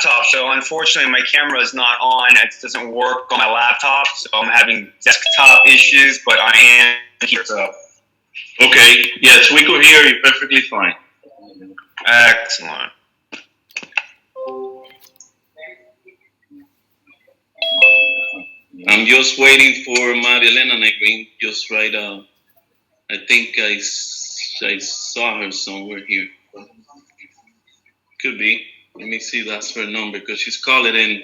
laptop, so unfortunately my camera is not on. It doesn't work on my laptop, so I'm having desktop issues, but I am here, so. Okay, yes, we could hear you perfectly fine. Excellent. I'm just waiting for Marielena Negrin, just right, I think I saw her somewhere here. Could be. Let me see, that's her number, because she's calling in.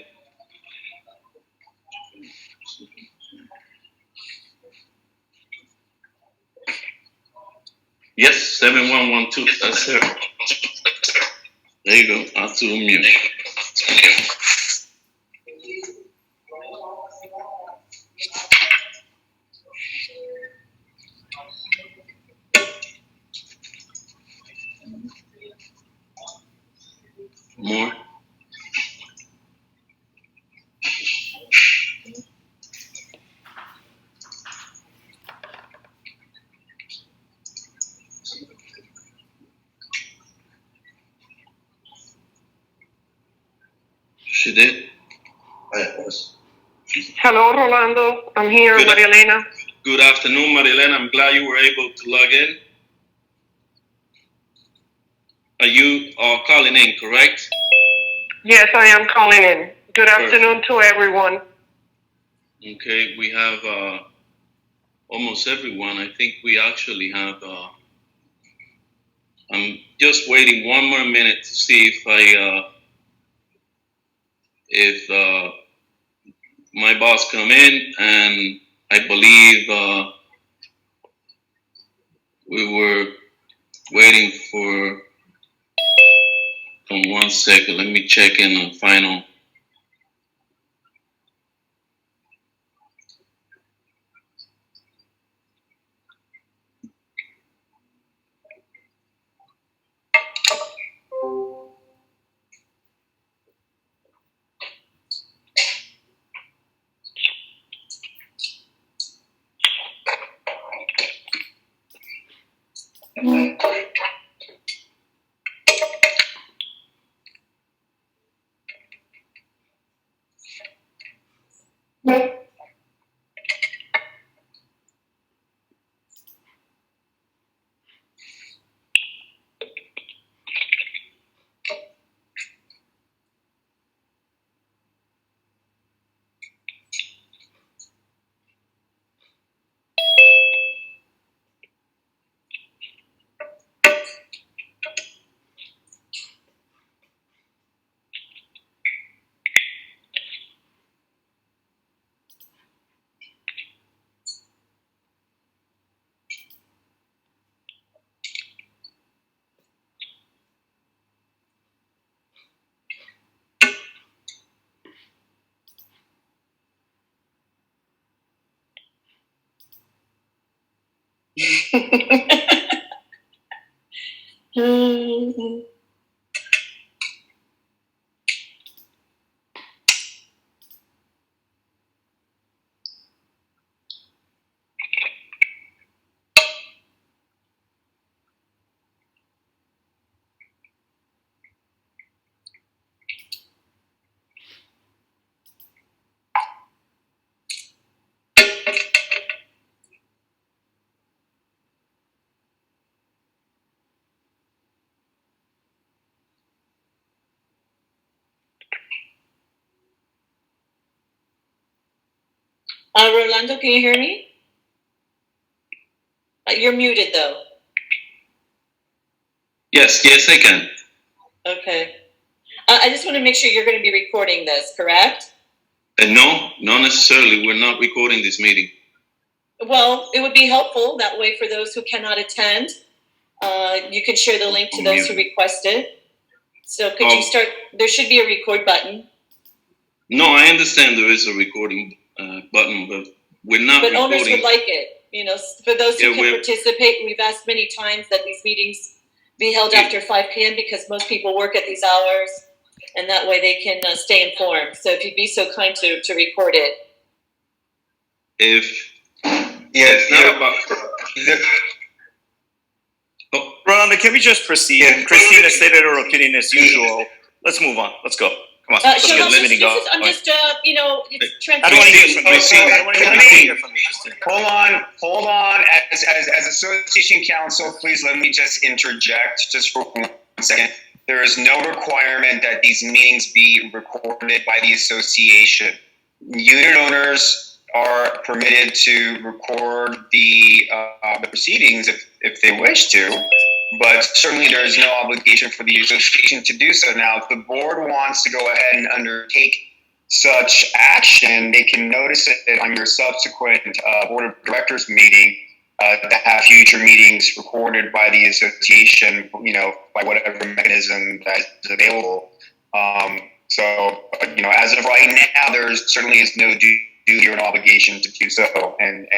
Yes, 7112, that's her. There you go, I'll to unmute. More. She did. Hello, Rolando. I'm here, Marielena. Good afternoon, Marielena. I'm glad you were able to log in. Are you calling in, correct? Yes, I am calling in. Good afternoon to everyone. Okay, we have almost everyone. I think we actually have. I'm just waiting one more minute to see if my boss come in, and I believe we were waiting for. One second, let me check in on final. Rolando, can you hear me? You're muted though. Yes, I can. Okay. I just want to make sure you're going to be recording this, correct? No, not necessarily. We're not recording this meeting. Well, it would be helpful that way for those who cannot attend. You can share the link to those who requested. So could you start? There should be a record button. No, I understand there is a recording button, but we're not recording. But owners would like it. You know, for those who can participate, we've asked many times that these meetings be held after 5 p.m. because most people work at these hours, and that way they can stay informed. So if you'd be so kind to record it. It's not about... Rolando, can we just proceed? Christina stated her opinion as usual. Let's move on. Let's go. Come on. Shahab, I'm just, it's I don't want to hear from Christine. I don't want to hear from you, Christine. Hold on. As association counsel, please let me just interject just for 1 second. There is no requirement that these meetings be recorded by the association. Unit owners are permitted to record the proceedings if they wish to, but certainly there is no obligation for the association to do so. Now, if the board wants to go ahead and undertake such action, they can notice it on your subsequent board of directors meeting to have future meetings recorded by the association, by whatever mechanism that is available. So, as of right now, there certainly is no duty or an obligation to do so. And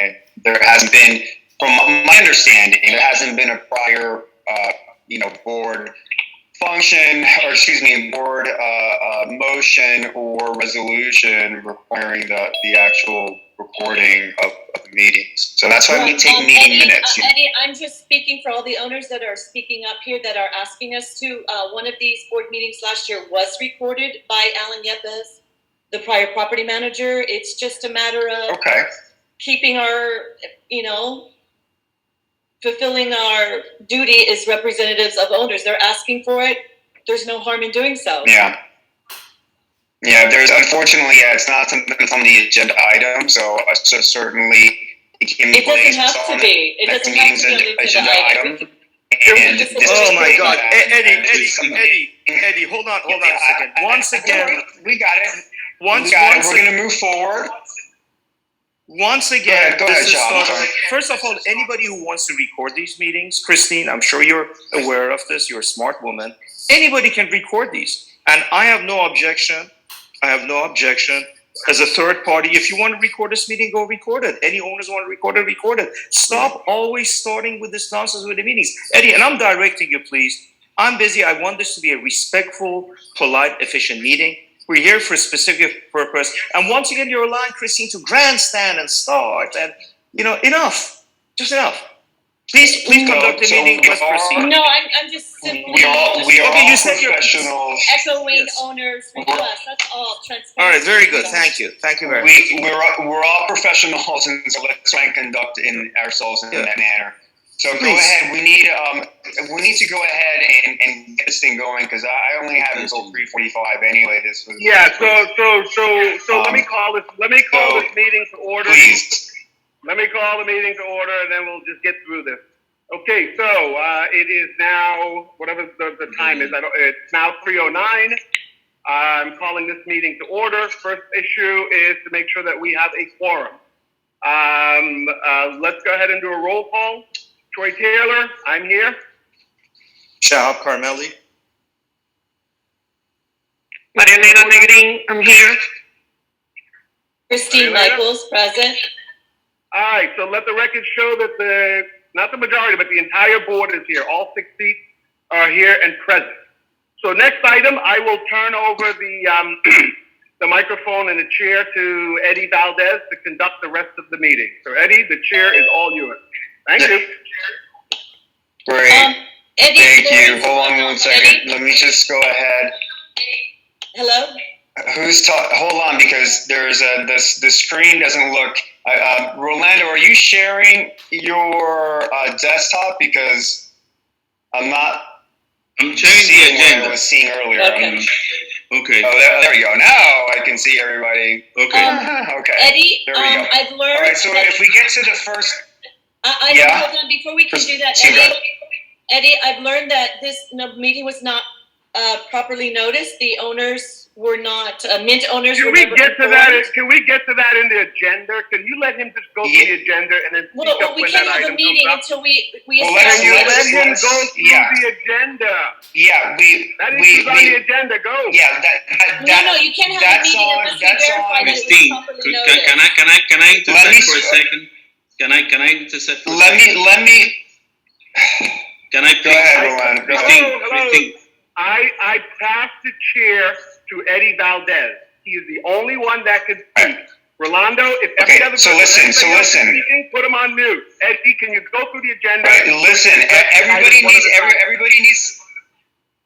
there hasn't been, from my understanding, there hasn't been a prior, board function, board motion or resolution requiring the actual recording of the meetings. So that's why we take meeting minutes. Eddie, I'm just speaking for all the owners that are speaking up here that are asking us to. One of these board meetings last year was recorded by Alan Yepes, the prior property manager. It's just a matter of keeping our, fulfilling our duty as representatives of owners. They're asking for it. There's no harm in doing so. Yeah, there's unfortunately, it's not something that's on the agenda item, so certainly it can be placed on It doesn't have to be on the agenda item. Oh my God, Eddie, hold on a second. Once again, we got it. We're going to move forward. Once again, go ahead, Shahab. First of all, anybody who wants to record these meetings, Christine, I'm sure you're aware of this. You're a smart woman. Anybody can record these, and I have no objection. As a third party, if you want to record this meeting, go record it. Any owners want to record it. Stop always starting with this nonsense with the meetings. Eddie, and I'm directing you, please. I'm busy. I want this to be a respectful, polite, efficient meeting. We're here for a specific purpose. And once again, you're allowing Christine to grandstand and start. And, enough. Just enough. Please conduct the meeting. Let's proceed. No, I'm just simply we are you said professionals. Echoing owners' requests. That's all. Transparency. All right, very good. Thank you very much. We're all professionals, and so let's try and conduct ourselves in that manner. So Please. Go ahead. We need to go ahead and get this thing going because I only have until 3:45 anyway. This was So let me call this meeting to order. Please. Let me call the meeting to order, and then we'll just get through this. Okay, so it is now whatever the time is. It's now 3:09. I'm calling this meeting to order. First issue is to make sure that we have a quorum. Let's go ahead and do a roll call. Troy Taylor, I'm here. Shahab Karmely. Maria Elena Negrin, I'm here. Christine Michaels, present. All right, so let the record show that not the majority, but the entire board is here. All 6 seats are here and present. So next item, I will turn over the microphone and the chair to Eddie Valdes to conduct the rest of the meeting. So Eddie, the chair is all yours. Thank you. Great. Eddie, Thank you. Hold on 1 second. Eddie? Let me just go ahead. Hello? Hold on, because there's the screen doesn't look. Rolando, are you sharing your desktop? Because I'm I'm sharing the seeing what I agenda. was seeing earlier. Okay. Oh, there we go. Now I can see everybody. Okay. Okay. Eddie, There we go. I've learned. All right. So if we get to the first, Hold on, before we can do that, Eddie, I've learned that this meeting was not properly noticed. The owners were not, Mint owners were Can we get to that? informed. Can we get to that in the agenda? Can you let him just go through the agenda and then speak up We when can't that have a item meeting comes up? until we Well, Can you establish. let him let's- go through yeah. the agenda? yeah, That issue's on the agenda. Go. yeah, No, you can't have a that's meeting on- unless we that's verify on- that it was Christine, properly can noticed. I intercept for a s- second? Can I intercept for a let second? me. Can I Go ahead, Rolando. Go ahead. Christine, I passed the chair to Eddie Valdes. He is the only one that can speak. Rolando, if every Okay, other so person listen, else is speaking, put him on mute. Eddie, can you go through the agenda? Right, listen, everybody needs.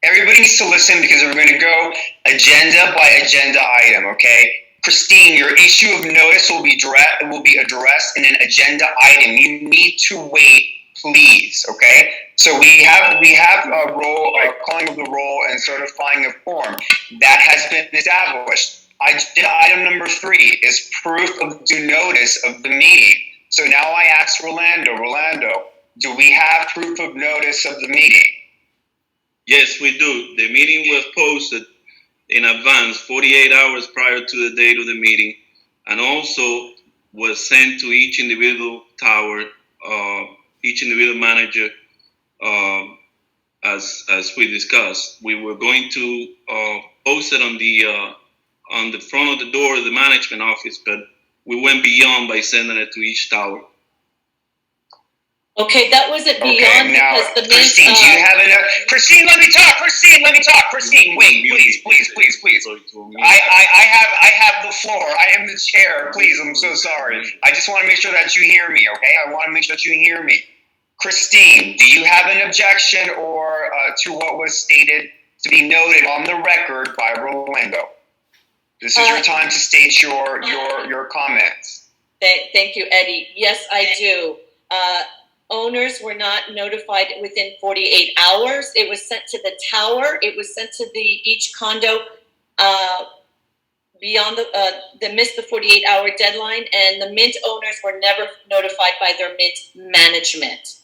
Everybody needs to listen because we're going to go agenda by agenda item, okay? Christine, your issue of notice will be addressed in an agenda item. You need to wait, please, okay? So we have a roll, calling of the roll and certifying a form. That has been established. Agenda item number 3 is proof of due notice of the meeting. So now I ask Rolando, do we have proof of notice of the meeting? Yes, we do. The meeting was posted in advance, 48 hours prior to the date of the meeting, and also was sent to each individual tower, each individual manager, as we discussed. We were going to post it on the front of the door of the management office, but we went beyond by sending it to each tower. Okay, that wasn't beyond now, because the Christine, do you have enough? Christine, let me talk. Christine, wait, please. I have the floor. I am the chair. Please, I'm so sorry. I just want to make sure that you hear me, okay? I want to make sure that you hear me. Christine, do you have an objection or to what was stated to be noted on the record by Rolando? This is your time to state your comments. Thank you, Eddie. Yes, I do. Owners were not notified within 48 hours. It was sent to the tower. It was sent to each condo beyond missed the 48-hour deadline, and the Mint owners were never notified by their Mint management.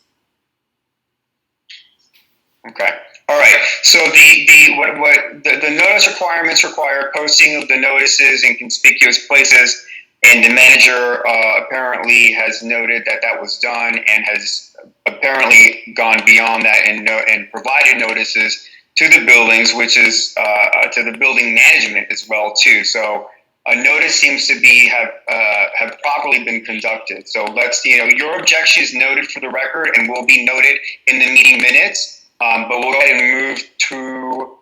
Okay. All right. So the notice requirements require posting of the notices in conspicuous places. And the manager apparently has noted that was done and has apparently gone beyond that and provided notices to the buildings, which is to the building management as well too. So a notice seems to have properly been conducted. So your objection is noted for the record and will be noted in the meeting minutes. But we'll go ahead and move to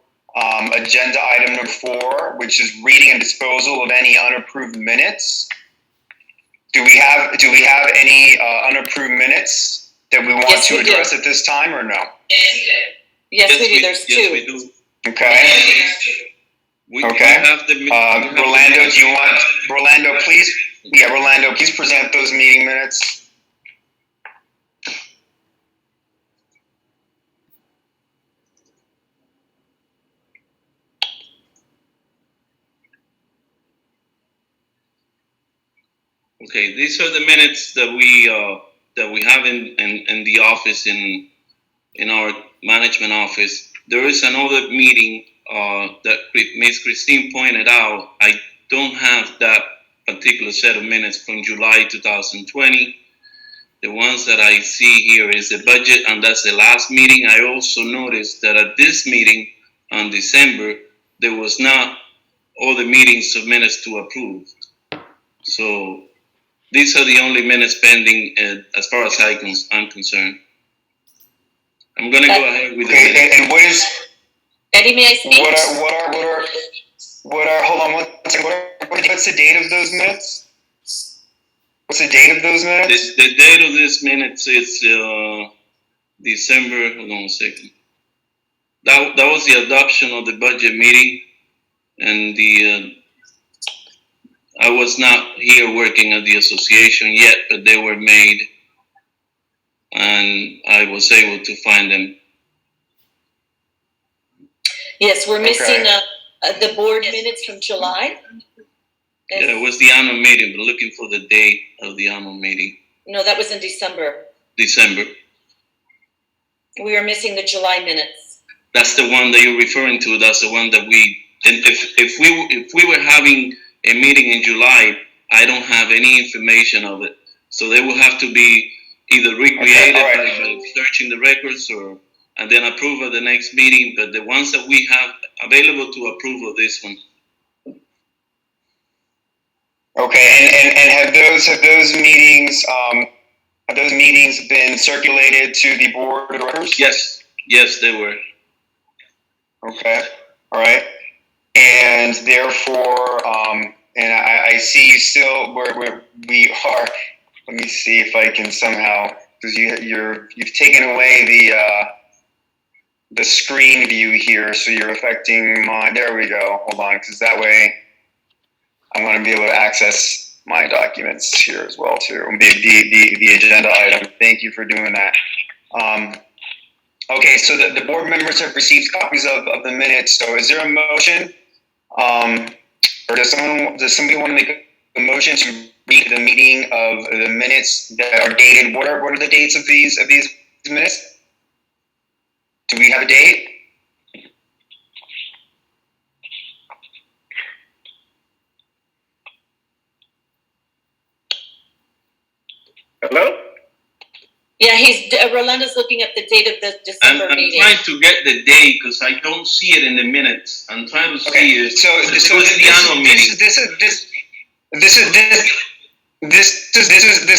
agenda item number 4, which is reading and disposal of any unapproved minutes. Do we have any unapproved minutes that we want to address at this time, or no? Yes, we do. There's 2. Yes, we do. Okay. Rolando, do you want Rolando, please? Yeah, Rolando, please present those meeting minutes. Okay, these are the minutes that we have in the office in our management office. There is another meeting that Ms. Christine pointed out. I don't have that particular set of minutes from July 2020. The ones that I see here is the budget, and that's the last meeting. I also noticed that at this meeting on December, there was not all the meetings of minutes to approve. So these are the only minutes pending as far as I'm concerned. I'm going to go ahead with the minutes. And what is... Eddie, may I speak? Hold on one second. What's the date of those minutes? What's the date of those minutes? The date of this minutes is December, hold on a second. That was the adoption of the budget meeting, and I was not here working at the association yet, but they were made, and I was able to find them. Yes, we're missing the board minutes from July. Yeah, it was the annual meeting, but looking for the date of the annual meeting. No, that was in December. December. We are missing the July minutes. That's the one that you're referring to. That's the one that if we were having a meeting in July, I don't have any information of it. So they will have to be either recreated by searching the records and then approve at the next meeting. But the ones that we have available to approve of this one. Okay, and have those meetings been circulated to the board of directors? Yes, they were. Okay, all right, and therefore, and I see you still we are. Let me see if I can somehow, because you've taken away the screen view here, so you're affecting my, there we go, hold on, because that way I'm going to be able to access my documents here as well too, the agenda item. Thank you for doing that. Okay, so the board members have received copies of the minutes, so is there a motion? Or does somebody want to make a motion to read the meeting of the minutes that are dated? What are the dates of these minutes? Do we have a date? Hello? Yeah, Rolando's looking at the date of the December I'm meeting. trying to get the date because I don't see it in the minutes. I'm trying to see it. So this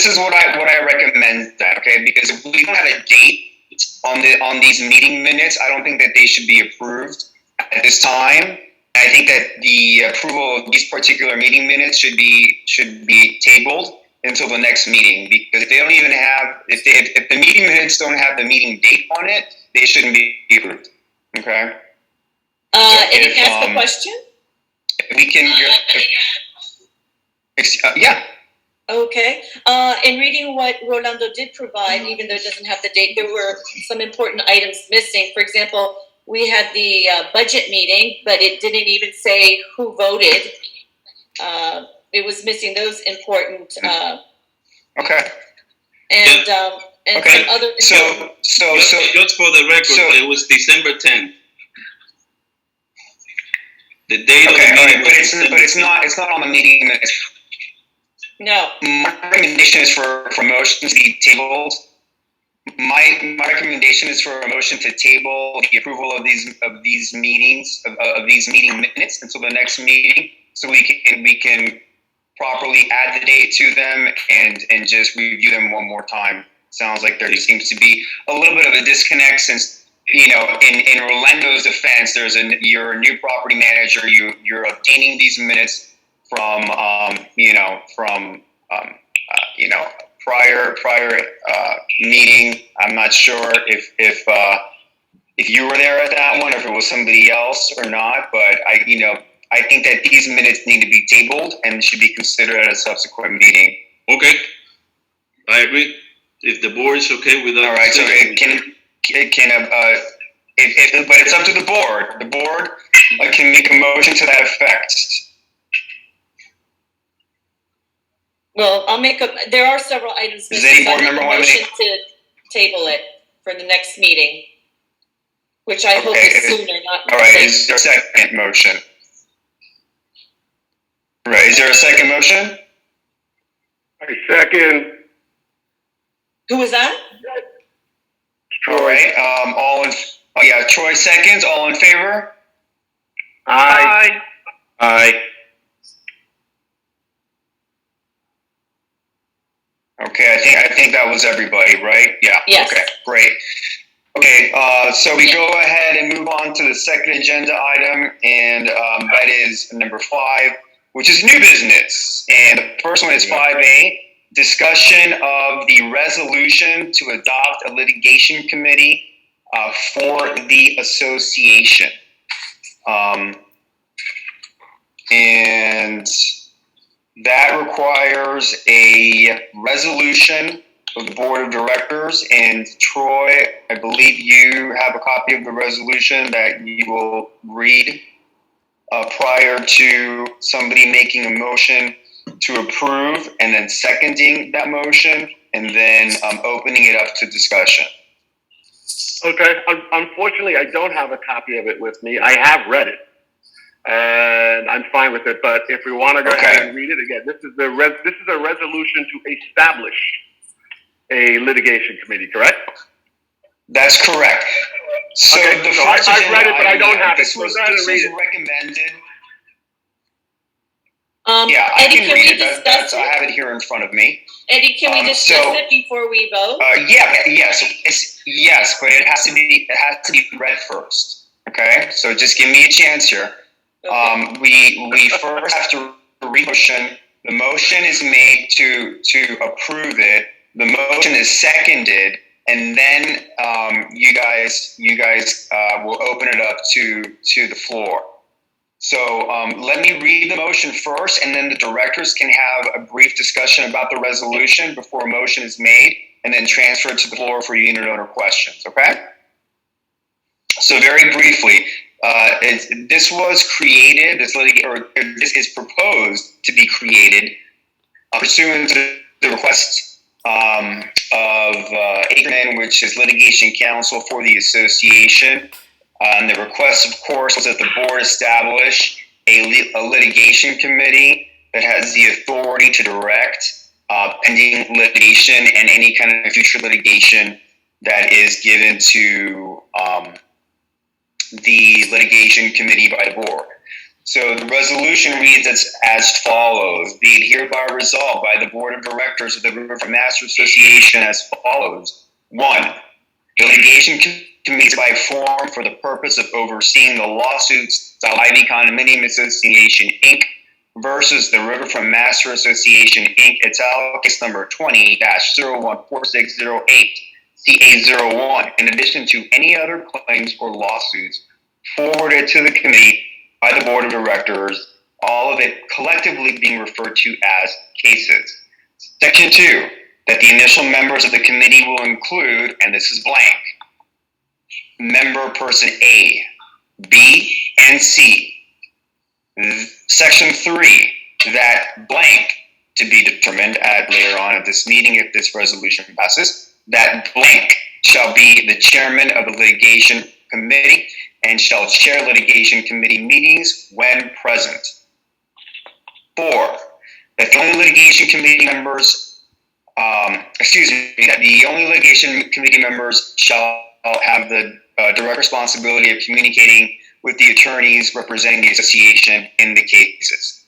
is what I recommend that, okay? Because if we don't have a date on these meeting minutes, I don't think that they should be approved at this time. I think that the approval of these particular meeting minutes should be tabled until the next meeting, because if they don't even have, if the meeting minutes don't have the meeting date on it, they shouldn't be approved. Okay. Eddie, can I ask a question? We can. Yeah. Okay. In reading what Rolando did provide, even though it doesn't have the date, there were some important items missing. For example, we had the budget meeting, but it didn't even say who voted. It was missing those important. Okay. And okay. Some other. So just for the record, it was December 10th. The date of the meeting but it's not on the meeting minutes. No. My recommendation is for motion to be tabled. My recommendation is for a motion to table the approval of these meetings of these meeting minutes until the next meeting, so we can properly add the date to them and just review them one more time. Sounds like there seems to be a little bit of a disconnect, since in Orlando's defense, you're a new property manager. You're obtaining these minutes from prior meeting. I'm not sure if you were there at that one, or if it was somebody else or not, but I think that these minutes need to be tabled and should be considered at a subsequent meeting. Okay, I agree. If the board is okay with that. All right, so but it's up to the board. The board can make a motion to that effect. Well, there are several items. Does any board member want to table it for the next meeting, which I hope is sooner, not. All right, is there a second motion? Right, is there a second motion? I second. Who was that? Troy. All right, Troy seconds. All in favor? Aye. Aye. Okay, I think that was everybody, right? Yeah. Yes. Okay, great. Okay, so we go ahead and move on to the second agenda item, and that is number 5, which is new business. And the first one is 5A, discussion of the resolution to adopt a litigation committee for the association. And that requires a resolution of the board of directors. And Troy, I believe you have a copy of the resolution that you will read prior to somebody making a motion to approve, and then seconding that motion, and then opening it up to discussion. Okay. Unfortunately, I don't have a copy of it with me. I have read it, and I'm fine with it. But if we want to go ahead and read it again, this is a resolution to establish a litigation committee, correct? That's correct. So okay, the so first I've read it, but I don't have it. This was recommended. I Eddie, can read it. Discuss it? I have it here in front of me. Eddie, can we discuss it before we vote? Yes, but it has to be read first. Okay, so just give me a chance here. Okay. We first have to read the motion. The motion is made to approve it. The motion is seconded, and then you guys will open it up to the floor. So let me read the motion first, and then the directors can have a brief discussion about the resolution before a motion is made, and then transfer it to the floor for unit owner questions, okay? So very briefly, this was created, this is proposed to be created pursuant to the request of Ackerman, which is litigation counsel for the association. And the request, of course, was that the board establish a litigation committee that has the authority to direct pending litigation and any kind of future litigation that is given to the litigation committee by the board. So the resolution reads as follows: be it hereby resolved by the board of directors of the Riverfront Master Association as follows. 1. The litigation committee is by form for the purpose of overseeing the lawsuits Ivy Condominium Association, Inc. versus the Riverfront Master Association, Inc. case number 20-014608. CA01, in addition to any other claims or lawsuits forwarded to the committee by the board of directors, all of it collectively being referred to as cases. Section 2, that the initial members of the committee will include, and this is blank, member person A, B, and C. Section 3, that blank, to be determined at later on at this meeting if this resolution passes, that blank shall be the chairman of the litigation committee and shall chair litigation committee meetings when present. 4, that the only litigation committee members, that the only litigation committee members shall have the direct responsibility of communicating with the attorneys representing the association in the cases.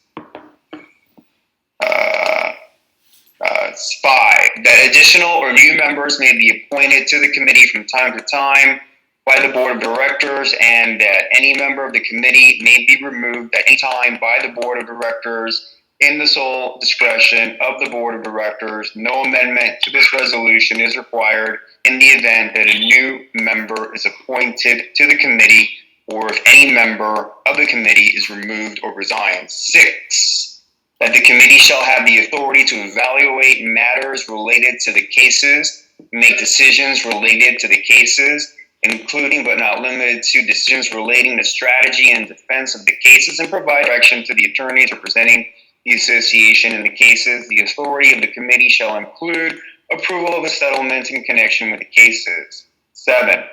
5, that additional or new members may be appointed to the committee from time to time by the board of directors, and that any member of the committee may be removed at any time by the board of directors in the sole discretion of the board of directors. No amendment to this resolution is required in the event that a new member is appointed to the committee or if any member of the committee is removed or resigns. 6, that the committee shall have the authority to evaluate matters related to the cases, make decisions related to the cases, including but not limited to decisions relating to strategy and defense of the cases, and provide direction to the attorneys representing the association in the cases. The authority of the committee shall include approval of a settlement in connection with the cases. 7,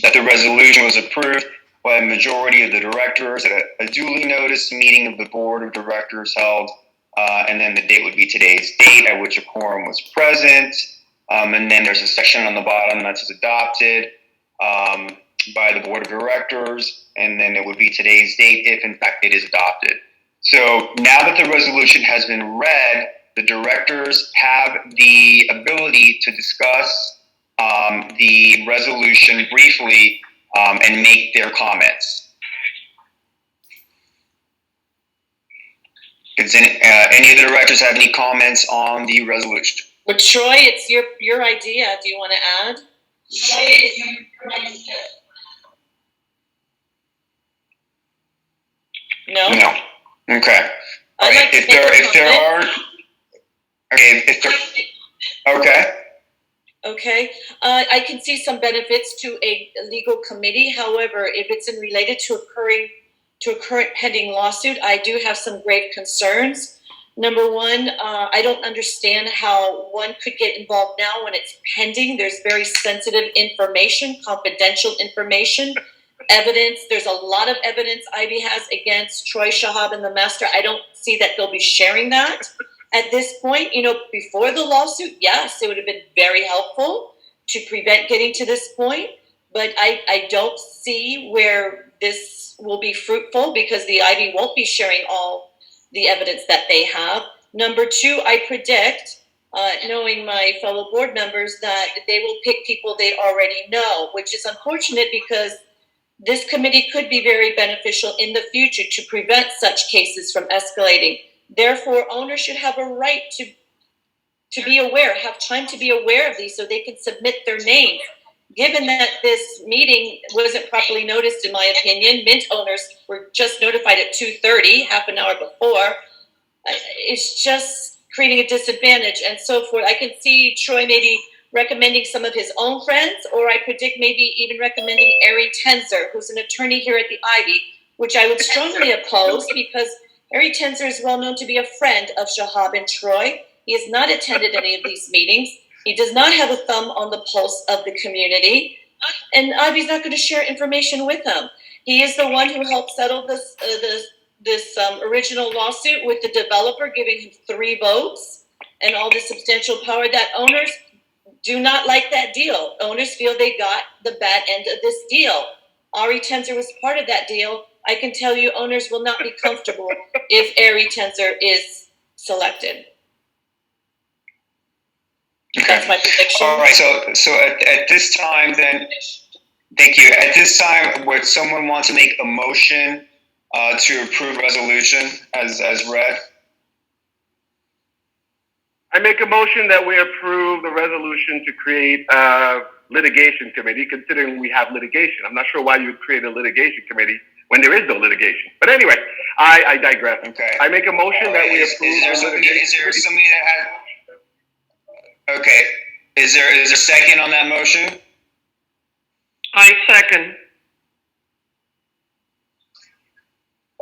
that the resolution was approved by a majority of the directors at a duly noticed meeting of the board of directors held, and then the date would be today's date at which a quorum was present. And then there's a section on the bottom that says adopted by the board of directors, and then it would be today's date if in fact it is adopted. So now that the resolution has been read, the directors have the ability to discuss the resolution briefly and make their comments. Does any of the directors have any comments on the resolution? Well, Troy, it's your idea. Do you want to add? No. No. Okay. All right. If there are. Okay. Okay. I can see some benefits to a legal committee. However, if it's related to a current pending lawsuit, I do have some grave concerns. Number one, I don't understand how one could get involved now when it's pending. There's very sensitive information, confidential information, evidence. There's a lot of evidence Ivy has against Troy Shahab and the master. I don't see that they'll be sharing that. At this point, before the lawsuit, yes, it would have been very helpful to prevent getting to this point. But I don't see where this will be fruitful because the Ivy won't be sharing all the evidence that they have. Number two, I predict, knowing my fellow board members, that they will pick people they already know, which is unfortunate because this committee could be very beneficial in the future to prevent such cases from escalating. Therefore, owners should have a right to be aware, have time to be aware of these so they can submit their names. Given that this meeting wasn't properly noticed, in my opinion, Mint owners were just notified at 2:30, half an hour before. It's just creating a disadvantage and so forth. I can see Troy maybe recommending some of his own friends, or I predict maybe even recommending Ari Tenzer, who's an attorney here at the Ivy, which I would strongly oppose because Ari Tenzer is well known to be a friend of Shahab and Troy. He has not attended any of these meetings. He does not have a thumb on the pulse of the community, and Ivy's not going to share information with him. He is the one who helped settle this original lawsuit with the developer, giving him 3 votes and all the substantial power that owners do not like that deal. Owners feel they got the bad end of this deal. Ari Tenzer was part of that deal. I can tell you owners will not be comfortable if Ari Tenzer is selected. Okay. That's my prediction. All right. So at this time, then, thank you. At this time, would someone want to make a motion to approve resolution as read? I make a motion that we approve the resolution to create a litigation committee, considering we have litigation. I'm not sure why you would create a litigation committee when there is no litigation. But anyway, I digress. Okay. I make a motion that we approve. Is there somebody that has? Okay. Is there a second on that motion? I second.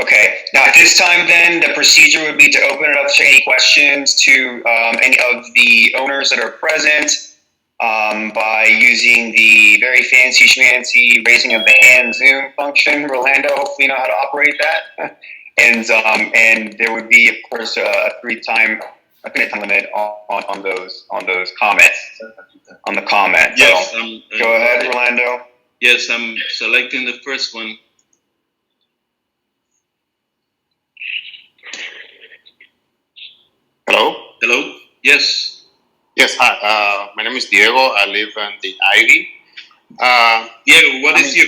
Okay. Now, at this time, then, the procedure would be to open it up to any questions to any of the owners that are present by using the very fancy schmancy raising of the hand Zoom function. Rolando, hopefully you know how to operate that. And there would be, of course, a 3-minute time limit on those comments, on the comment. Yes. So, go ahead, Rolando. Yes, I'm selecting the first one. Hello? Hello? Yes. Yes, hi. My name is Diego. I live in the Ivy. Diego, what is your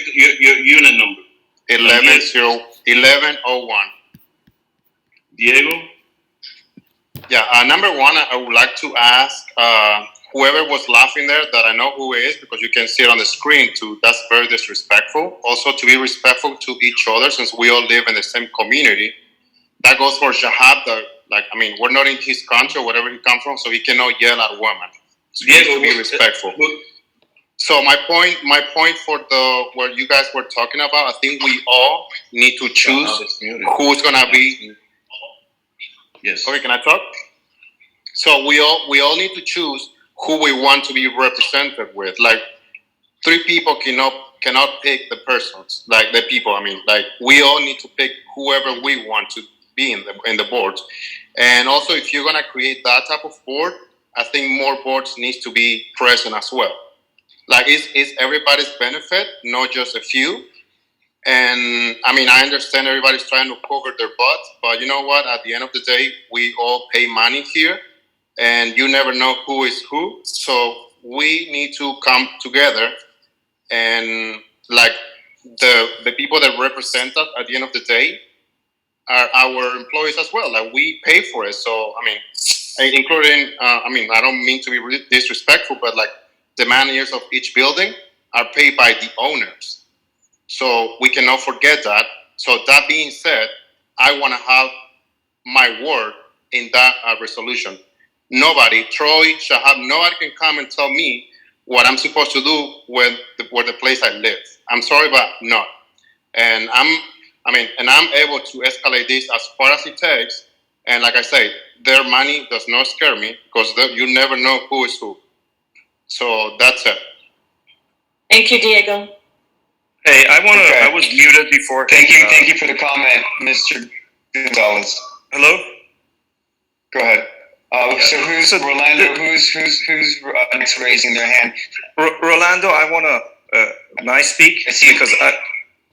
unit number? 1101. Diego? Yeah, number one, I would like to ask whoever was laughing there that I know who it is, because you can see it on the screen, that's very disrespectful. Also, to be respectful to each other, since we all live in the same community. That goes for Shahab, we're not in his country or wherever he comes from, so he cannot yell at women. So Diego, to be respectful. So my point for what you guys were talking about, I think we all need to choose who's gonna be. Yes. Okay, can I talk? So we all need to choose who we want to be represented with. Like 3 people cannot pick the persons, like the people. We all need to pick whoever we want to be in the board. And also, if you're gonna create that type of board, I think more boards needs to be present as well. Like it's everybody's benefit, not just a few. And I understand everybody's trying to cover their butts, but you know what? At the end of the day, we all pay money here, and you never know who is who. So we need to come together, and like the people that represent us at the end of the day are our employees as well. Like we pay for it. So including I don't mean to be really disrespectful, but like the managers of each building are paid by the owners. So we cannot forget that. So that being said, I want to have my word in that resolution. Nobody, Troy, Shahab, nobody can come and tell me what I'm supposed to do with the place I live. I'm sorry, but no. And I'm able to escalate this as far as it takes. And like I say, their money does not scare me because you never know who is who. So that's it. Thank you, Diego. Hey, I was muted before. Thank you for the comment, Mr. Gonzalez. Hello? Go ahead. So who's Rolando? Who's next raising their hand? Rolando, I want to speak because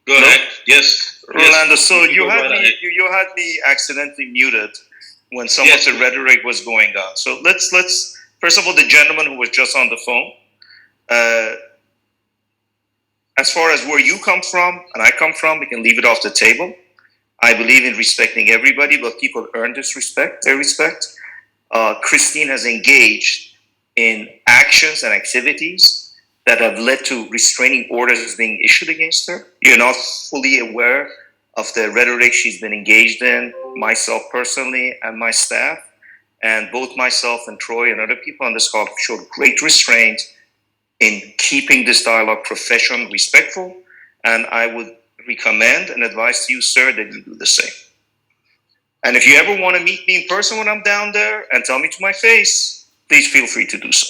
Go ahead. Yes. Rolando, yes. So you had me accidentally muted when some of the rhetoric was going on. So let's first of all, the gentleman who was just on the phone. As far as where you come from and I come from, we can leave it off the table. I believe in respecting everybody, but people earn this respect, their respect. Christine has engaged in actions and activities that have led to restraining orders being issued against her. You're not fully aware of the rhetoric she's been engaged in, myself personally and my staff. And both myself and Troy and other people on this call showed great restraint in keeping this dialogue professional, respectful. And I would recommend and advise to you, sir, that you do the same. And if you ever want to meet me in person when I'm down there and tell me to my face, please feel free to do so.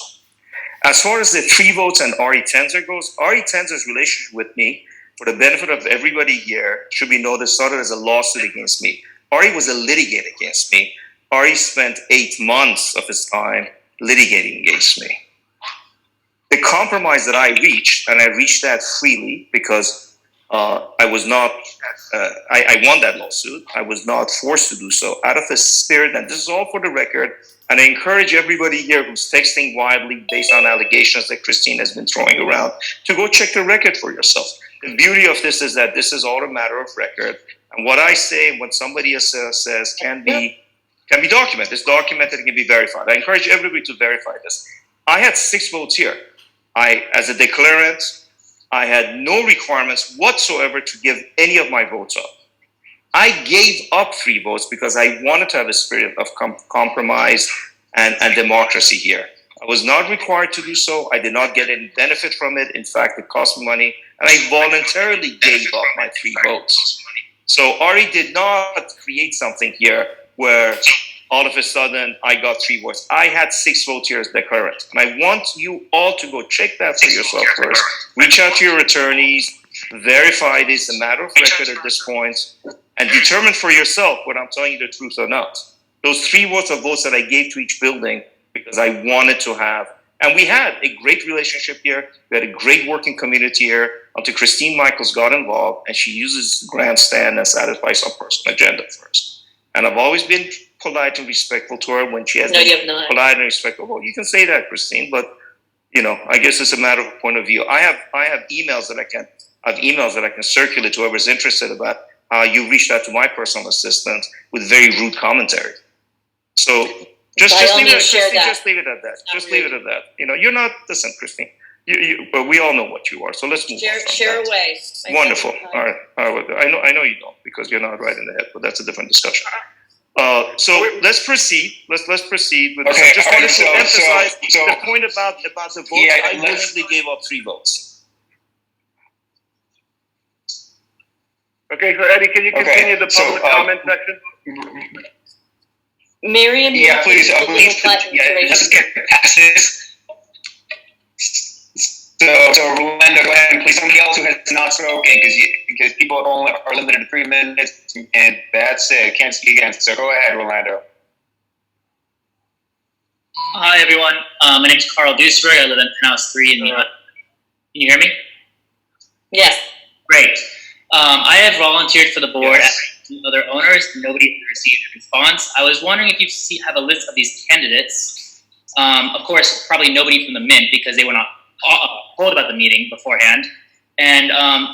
As far as the 3 votes and Ari Tenzer goes, Ari Tenzer's relationship with me, for the benefit of everybody here, should be noted, started as a lawsuit against me. Ari was a litigant against me. Ari spent 8 months of his time litigating against me. The compromise that I reached, and I reached that freely because I was not, I won that lawsuit. I was not forced to do so out of the spirit, and this is all for the record, and I encourage everybody here who's texting wildly based on allegations that Christine has been throwing around to go check the record for yourself. The beauty of this is that this is all a matter of record, and what I say, when somebody else says can be documented. It's documented and can be verified. I encourage everybody to verify this. I had 6 votes here. As a declarant, I had no requirements whatsoever to give any of my votes up. I gave up 3 votes because I wanted to have a spirit of compromise and democracy here. I was not required to do so. I did not get any benefit from it. In fact, it cost me money, and I voluntarily gave up my 3 votes. So Ari did not create something here where all of a sudden I got 3 votes. I had 6 votes here as declarant. And I want you all to go check that for yourself first. Reach out to your attorneys, verify it is a matter of record at this point, and determine for yourself whether I'm telling you the truth or not. Those 3 votes are votes that I gave to each building because I wanted to have. And we had a great relationship here. We had a great working community here until Christine Michaels got involved, and she uses grandstand and satisfies her personal agenda first. And I've always been polite and respectful to her when she has been polite and respectful. Well, you can say that, Christine, but I guess it's a matter of point of view. I have emails that I can circulate to whoever's interested about how you reached out to my personal assistant with very rude commentary. So just leave it at that. Just leave it at that. You're not. Listen, Christine. But we all know what you are. So let's move on. Share away. Wonderful. All right. I know you don't because you're not right in the head, but that's a different discussion. So let's proceed. Let's proceed with this. I just wanted to emphasize the point about the votes. I willingly gave up 3 votes. Okay, so Eddie, can you continue the public comment section? Miriam, yeah, please. Let's get past this. So Rolando, go ahead, and please. Somebody else who has not spoken, because people are limited to 3 minutes, and that's it. Can't speak again. So go ahead, Rolando. Hi, everyone. My name is Carl Duisberg. I live in Penthouse 3 in New York. Can you hear me? Yes. Great. I have volunteered for the board as other owners. Nobody received a response. I was wondering if you have a list of these candidates. Of course, probably nobody from the Mint because they were not told about the meeting beforehand. And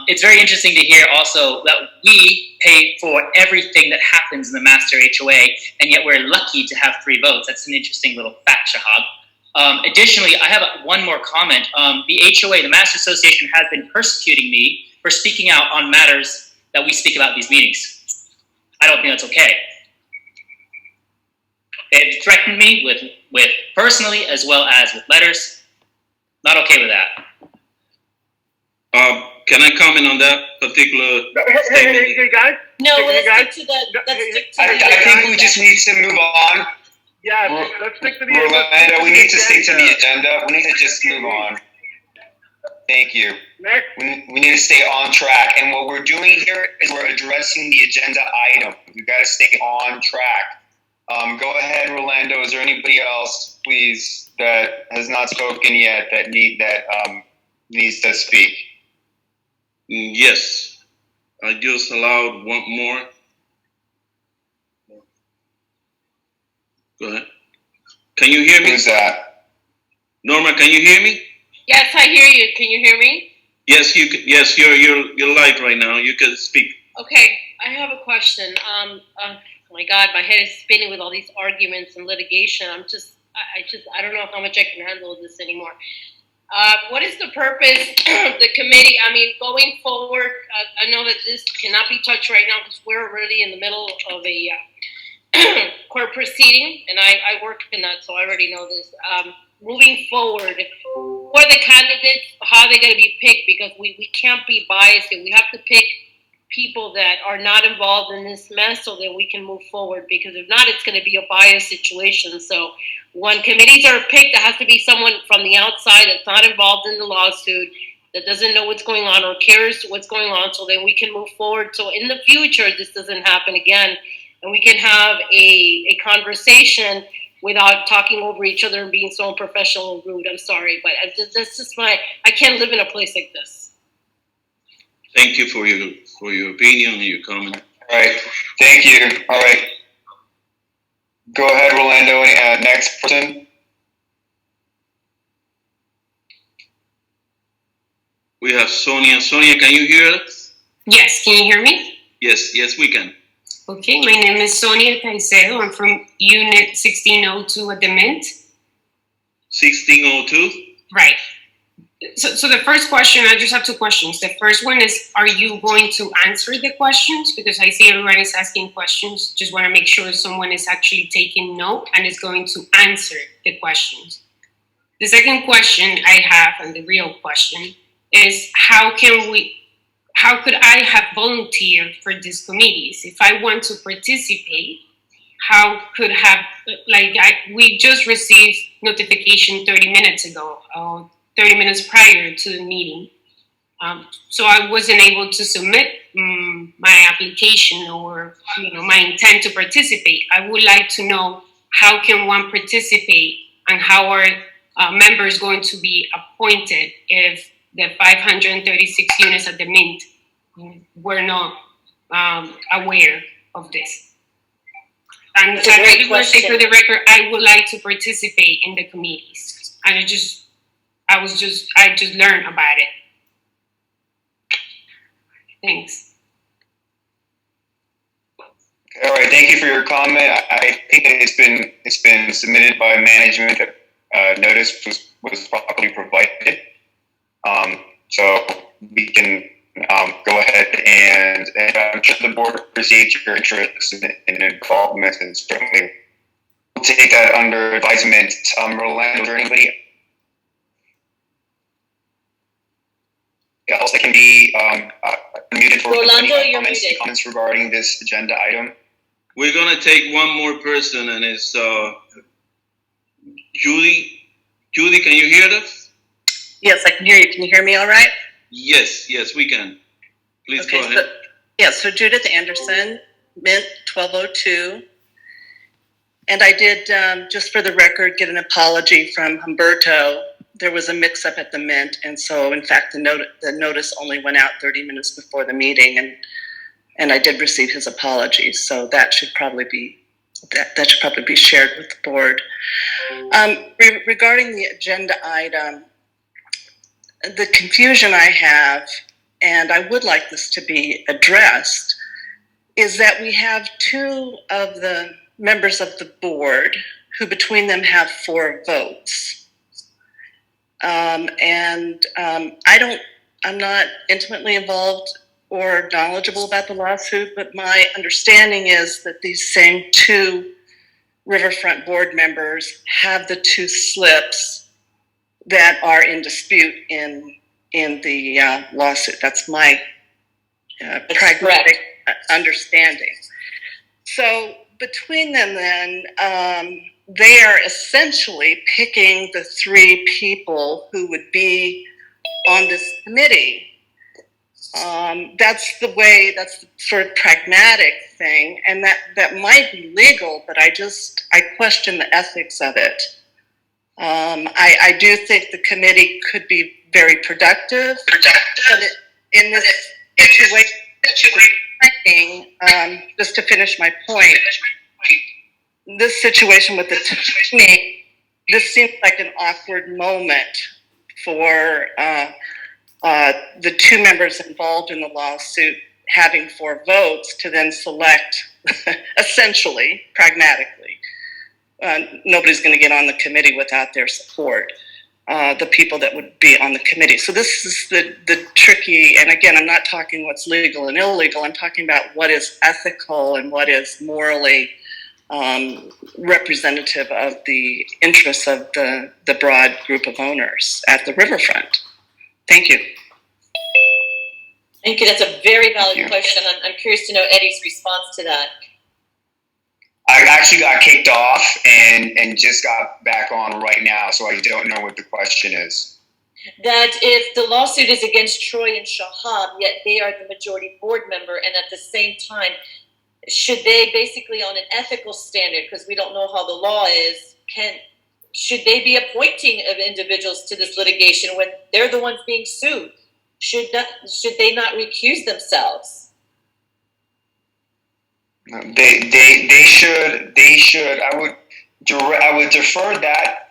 it's very interesting to hear also that we pay for everything that happens in the Master HOA, and yet we're lucky to have 3 votes. That's an interesting little fact, Shahab. Additionally, I have one more comment. The HOA, the Master Association, has been persecuting me for speaking out on matters that we speak about in these meetings. I don't think that's okay. They've threatened me with personally as well as with letters. Not okay with that. Can I comment on that particular statement? Hey, guys. No, let's stick to the. I think we just need to move on. Yeah, let's stick to the agenda. We need to stick to the agenda. We need to just move on. Thank you. Next. We need to stay on track. And what we're doing here is we're addressing the agenda item. We've got to stay on track. Go ahead, Rolando. Is there anybody else, please, that has not spoken yet that needs to speak? Yes. I just allowed one more. Go ahead. Can you hear me? Who's that? Norma, can you hear me? Yes, I hear you. Can you hear me? Yes, you can. Yes, you're live right now. You can speak. Okay, I have a question. my God, my head is spinning with all these arguments and litigation. I don't know how much I can handle this anymore. What is the purpose of the committee? I mean, going forward, I know that this cannot be touched right now because we're already in the middle of a court proceeding, and I work in that, so I already know this. Moving forward, who are the candidates? How are they going to be picked? Because we can't be biased, and we have to pick people that are not involved in this mess so that we can move forward, because if not, it's going to be a biased situation. So when committees are picked, there has to be someone from the outside that's not involved in the lawsuit, that doesn't know what's going on or cares what's going on, so that we can move forward. So in the future, this doesn't happen again, and we can have a conversation without talking over each other and being so unprofessional and rude. I'm sorry, but that's just I can't live in a place like this. Thank you for your opinion and your comment. All right, thank you. All right. Go ahead, Rolando. Next person. We have Sonia. Sonia, can you hear us? Yes, can you hear me? Yes, we can. Okay, my name is Sonia Caicedo. I'm from Unit 1602 at the Mint. 1602? Right. So the first question, I just have two questions. The first one is, are you going to answer the questions? Because I see everybody's asking questions. Just want to make sure someone is actually taking note and is going to answer the questions. The second question I have, and the real question, is how could I have volunteered for these committees? If I want to participate, how could we just received notification 30 minutes ago, 30 minutes prior to the meeting. So I wasn't able to submit my application or my intent to participate. I would like to know how can one participate and how are members going to be appointed if the 536 units at the Mint were not aware of this. And That's a great question. For the record, I would like to participate in the committees. And I just learned about it. Thanks. All right, thank you for your comment. I think it's been submitted by management that notice was properly provided. So we can go ahead and I'm sure the board appreciates your interest in involvement, and certainly we'll take that under advisement. Rolando, is there anybody else that can be muted for Rolando, any you're muted. comments regarding this agenda item? We're going to take one more person, and it's Judy. Judy, can you hear us? Yes, I can hear you. Can you hear me all right? Yes, we can. Please go ahead. So Judith Anderson, Mint 1202. And I did, just for the record, get an apology from Humberto. There was a mix-up at the Mint, and so, in fact, the notice only went out 30 minutes before the meeting, and I did receive his apologies. So that should probably be shared with the board. Regarding the agenda item, the confusion I have, and I would like this to be addressed, is that we have two of the members of the board who between them have 4 votes. I'm not intimately involved or knowledgeable about the lawsuit, but my understanding is that these same 2 Riverfront board members have the 2 slips that are in dispute in the lawsuit. That's my pragmatic understanding. So between them then, they are essentially picking the 3 people who would be on this committee. That's the sort of pragmatic thing, and that might be legal, but I question the ethics of it. I do think the committee could be very productive, but in this situation, just to finish my point, this situation with the team, this seems like an awkward moment for the 2 members involved in the lawsuit having 4 votes to then select essentially, pragmatically. Nobody's going to get on the committee without their support, the people that would be on the committee. So this is the tricky, and again, I'm not talking what's legal and illegal, I'm talking about what is ethical and what is morally representative of the interests of the broad group of owners at the riverfront. Thank you. Thank you. That's a very valid question. I'm curious to know Eddie's response to that. I actually got kicked off and just got back on right now, so I don't know what the question is. That if the lawsuit is against Troy and Shahab, yet they are the majority board member, and at the same time, should they basically, on an ethical standard, because we don't know how the law is, should they be appointing of individuals to this litigation when they're the ones being sued? Should they not recuse themselves? They should. I would defer that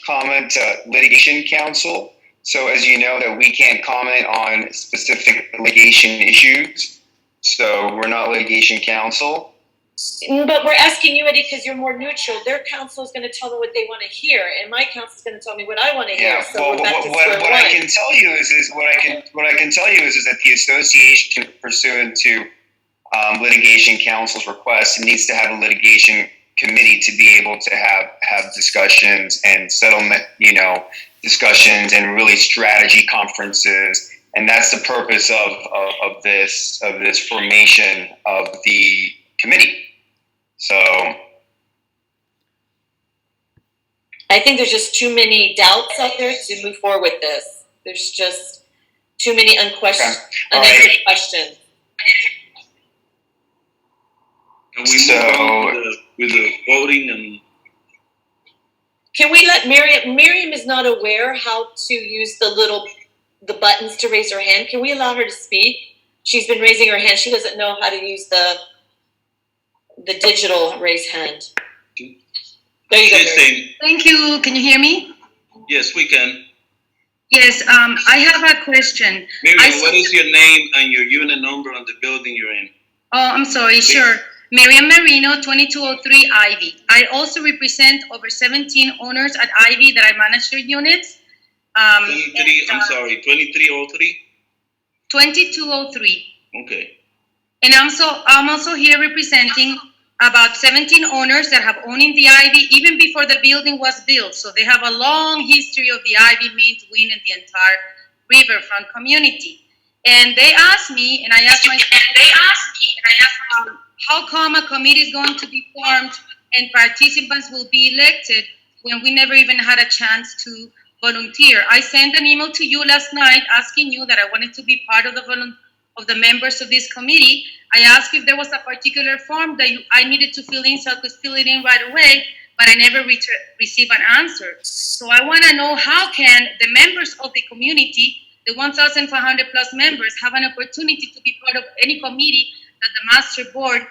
comment to litigation counsel. So as you know, that we can't comment on specific litigation issues. So we're not litigation counsel. But we're asking you, Eddie, because you're more neutral. Their counsel is going to tell them what they want to hear, and my counsel is going to tell me what I want to hear. Yeah. So Well, what I can tell you is that the association, pursuant to litigation counsel's request, needs to have a litigation committee to be able to have discussions and settlement, discussions and really strategy conferences. And that's the purpose of this formation of the committee. So I think there's just too many doubts out there to move forward with this. There's just too many unanswered questions. Can we move on with the voting and? Can we let Miriam is not aware how to use the buttons to raise her hand. Can we allow her to speak? She's been raising her hand. She doesn't know how to use the digital raise hand. There you go. Miriam. Thank you. Can you hear me? Yes, we can. Yes, I have a question. Miriam, what is your name and your unit number on the building you're in? Oh, I'm sorry. Please. Sure. Miriam Marino, 2203 Ivy. I also represent over 17 owners at Ivy that I manage their units. 2303? 2203. Okay. And I'm also here representing about 17 owners that have owned in the Ivy even before the building was built. So they have a long history of the Ivy main to win in the entire riverfront community. And they asked me, and I asked how come a committee is going to be formed and participants will be elected when we never even had a chance to volunteer. I sent an email to you last night asking you that I wanted to be part of the members of this committee. I asked if there was a particular form that I needed to fill in, so I could fill it in right away, but I never received an answer. So I want to know, how can the members of the community, the 1,500 plus members, have an opportunity to be part of any committee that the master board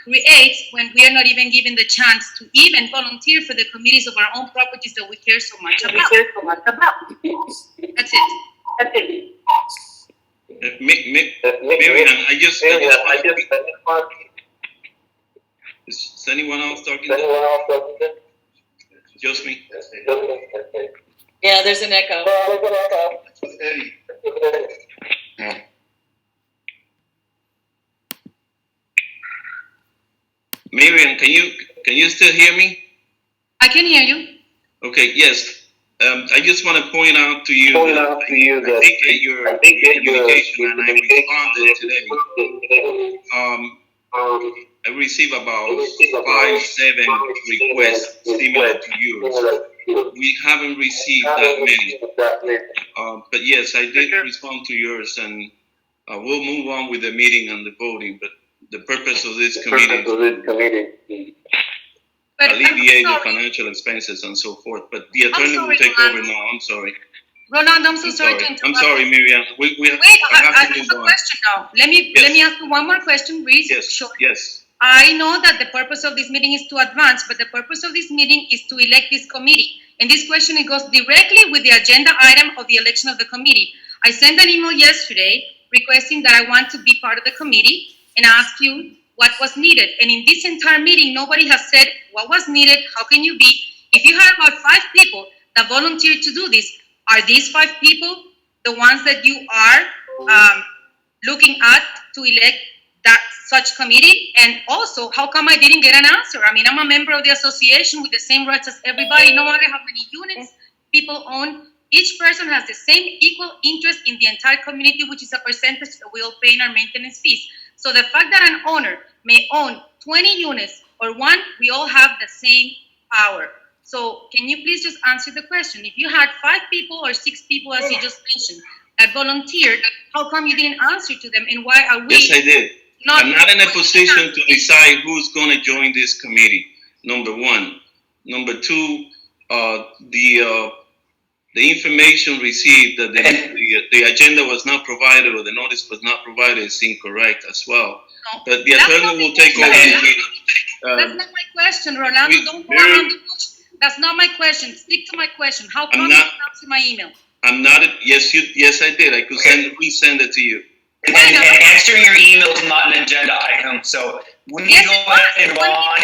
creates when we are not even given the chance to even volunteer for the committees of our own properties that we care so much about. That's it. Miriam, I just is anyone else talking? Just me. Yeah, there's an echo. Yeah. Miriam, can you still hear me? I can hear you. Okay. Yes. I just want to point out to you that I did get your communication and I responded today. I received about 5-7 requests similar to yours. We haven't received that many. But yes, I did respond to yours, and we'll move on with the meeting and the voting. But the purpose of this committee is alleviate the financial expenses and so forth. But the attorney will take over now. I'm sorry. Rolando, I'm so sorry to interrupt. I'm sorry, Miriam. I have a question now. Let me ask you one more question, please. Yes. Sure. Yes. I know that the purpose of this meeting is to advance, but the purpose of this meeting is to elect this committee. And this question, it goes directly with the agenda item of the election of the committee. I sent an email yesterday requesting that I want to be part of the committee and ask you what was needed. And in this entire meeting, nobody has said what was needed. How can you be? If you had about 5 people that volunteered to do this, are these 5 people the ones that you are looking at to elect that such committee? And also, how come I didn't get an answer? I mean, I'm a member of the association with the same rights as everybody, no matter how many units people own. Each person has the same equal interest in the entire community, which is a percentage that we all pay in our maintenance fees. So the fact that an owner may own 20 units or 1, we all have the same power. So can you please just answer the question? If you had 5 people or 6 people, as you just mentioned, that volunteered, how come you didn't answer to them? And why are we? Yes, I did. I'm not in a position to decide who's going to join this committee. Number 1. Number 2, the information received that the agenda was not provided or the notice was not provided is incorrect as well. No, But the attorney will take over. That's not my question, Rolando. Don't go around the bush. That's not my question. Stick to my question. How come you didn't answer my email? I'm not. Yes, I did. I could resend it to you. And answering your email is not an agenda item, so we need to go ahead and move on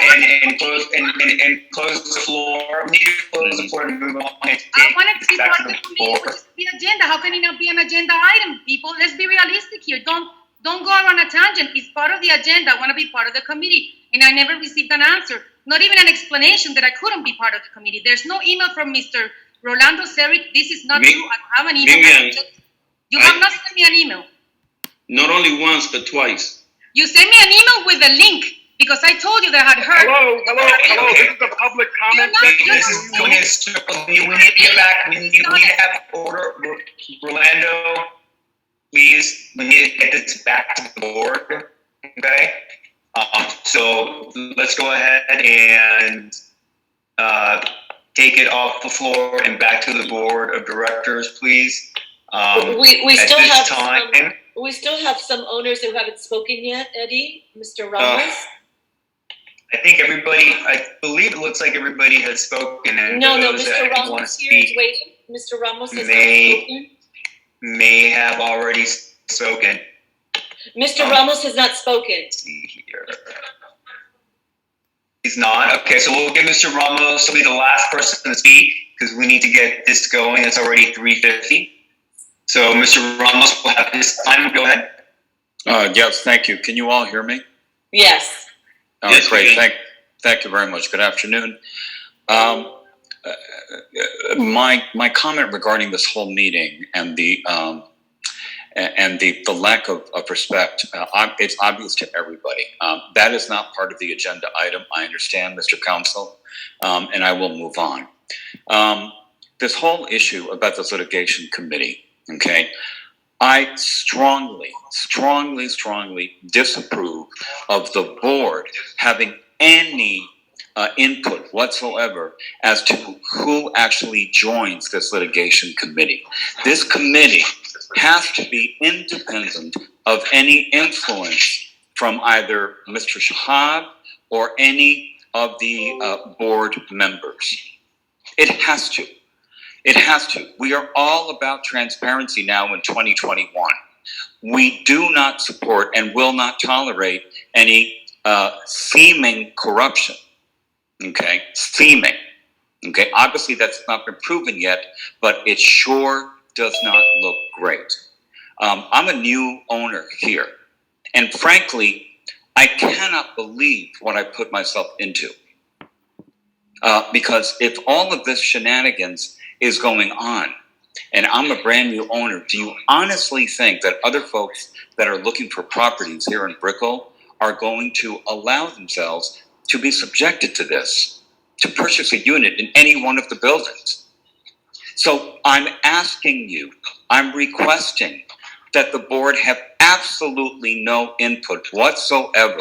and close the floor. We need to close the floor and move on. I wanted to be part of the committee, which is the agenda. How can it not be an agenda item, people? Let's be realistic here. Don't go on a tangent. It's part of the agenda. I want to be part of the committee, and I never received an answer. Not even an explanation that I couldn't be part of the committee. There's no email from Mr. Rolando Seric. This is not true. I don't have an email. You have not sent me an email. Not only once, but twice. You sent me an email with a link because I told you that I had heard. Hello. This is a public comment section. We need to get back. We need to have order. Rolando, please. We need to get this back to the board. Okay. So let's go ahead and take it off the floor and back to the board of directors, please. We still have some owners who haven't spoken yet, Eddie. Mr. Ramos. I believe it looks like everybody has spoken. And no, Mr. Ramos here is waiting. Mr. Ramos has not spoken. May have already spoken. Mr. Ramos has not spoken. He's not? Okay, so we'll give Mr. Ramos to be the last person to speak because we need to get this going. It's already 3:50. So Mr. Ramos will have his time. Go ahead. Yes, thank you. Can you all hear me? Yes. Yes, great. Thank you very much. Good afternoon. My comment regarding this whole meeting and the lack of respect, it's obvious to everybody. That is not part of the agenda item. I understand, Mr. Counsel, and I will move on. This whole issue about this litigation committee, okay, I strongly disapprove of the board having any input whatsoever as to who actually joins this litigation committee. This committee has to be independent of any influence from either Mr. Shahab or any of the board members. It has to. It has to. We are all about transparency now in 2021. We do not support and will not tolerate any seeming corruption. Okay? Seeming. Okay? Obviously, that's not been proven yet, but it sure does not look great. I'm a new owner here. And frankly, I cannot believe what I put myself into. Because if all of this shenanigans is going on, and I'm a brand new owner, do you honestly think that other folks that are looking for properties here in Brickell are going to allow themselves to be subjected to this, to purchase a unit in any one of the buildings? So I'm asking you, I'm requesting that the board have absolutely no input whatsoever,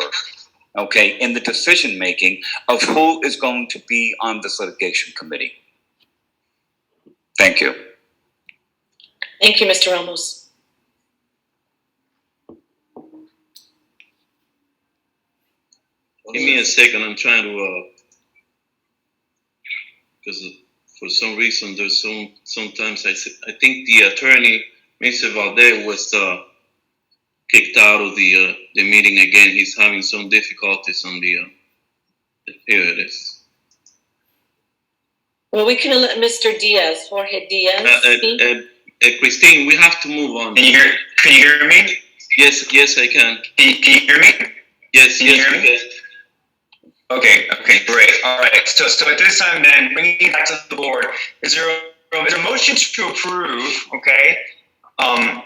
okay, in the decision-making of who is going to be on this litigation committee. Thank you. Thank you, Mr. Ramos. Give me a second. I'm trying to, because for some reason there's sometimes I think the attorney, Mr. Valdes, was kicked out of the meeting again. He's having some difficulties on the here it is. Well, we can let Mr. Diaz, Jorge Diaz, speak. Christine, we have to move on. Can you hear me? Yes, I can. Can you hear me? Yes, can you hear me? Okay, great. All right. So at this time, then, bringing it back to the board, is there a motion to approve? Okay.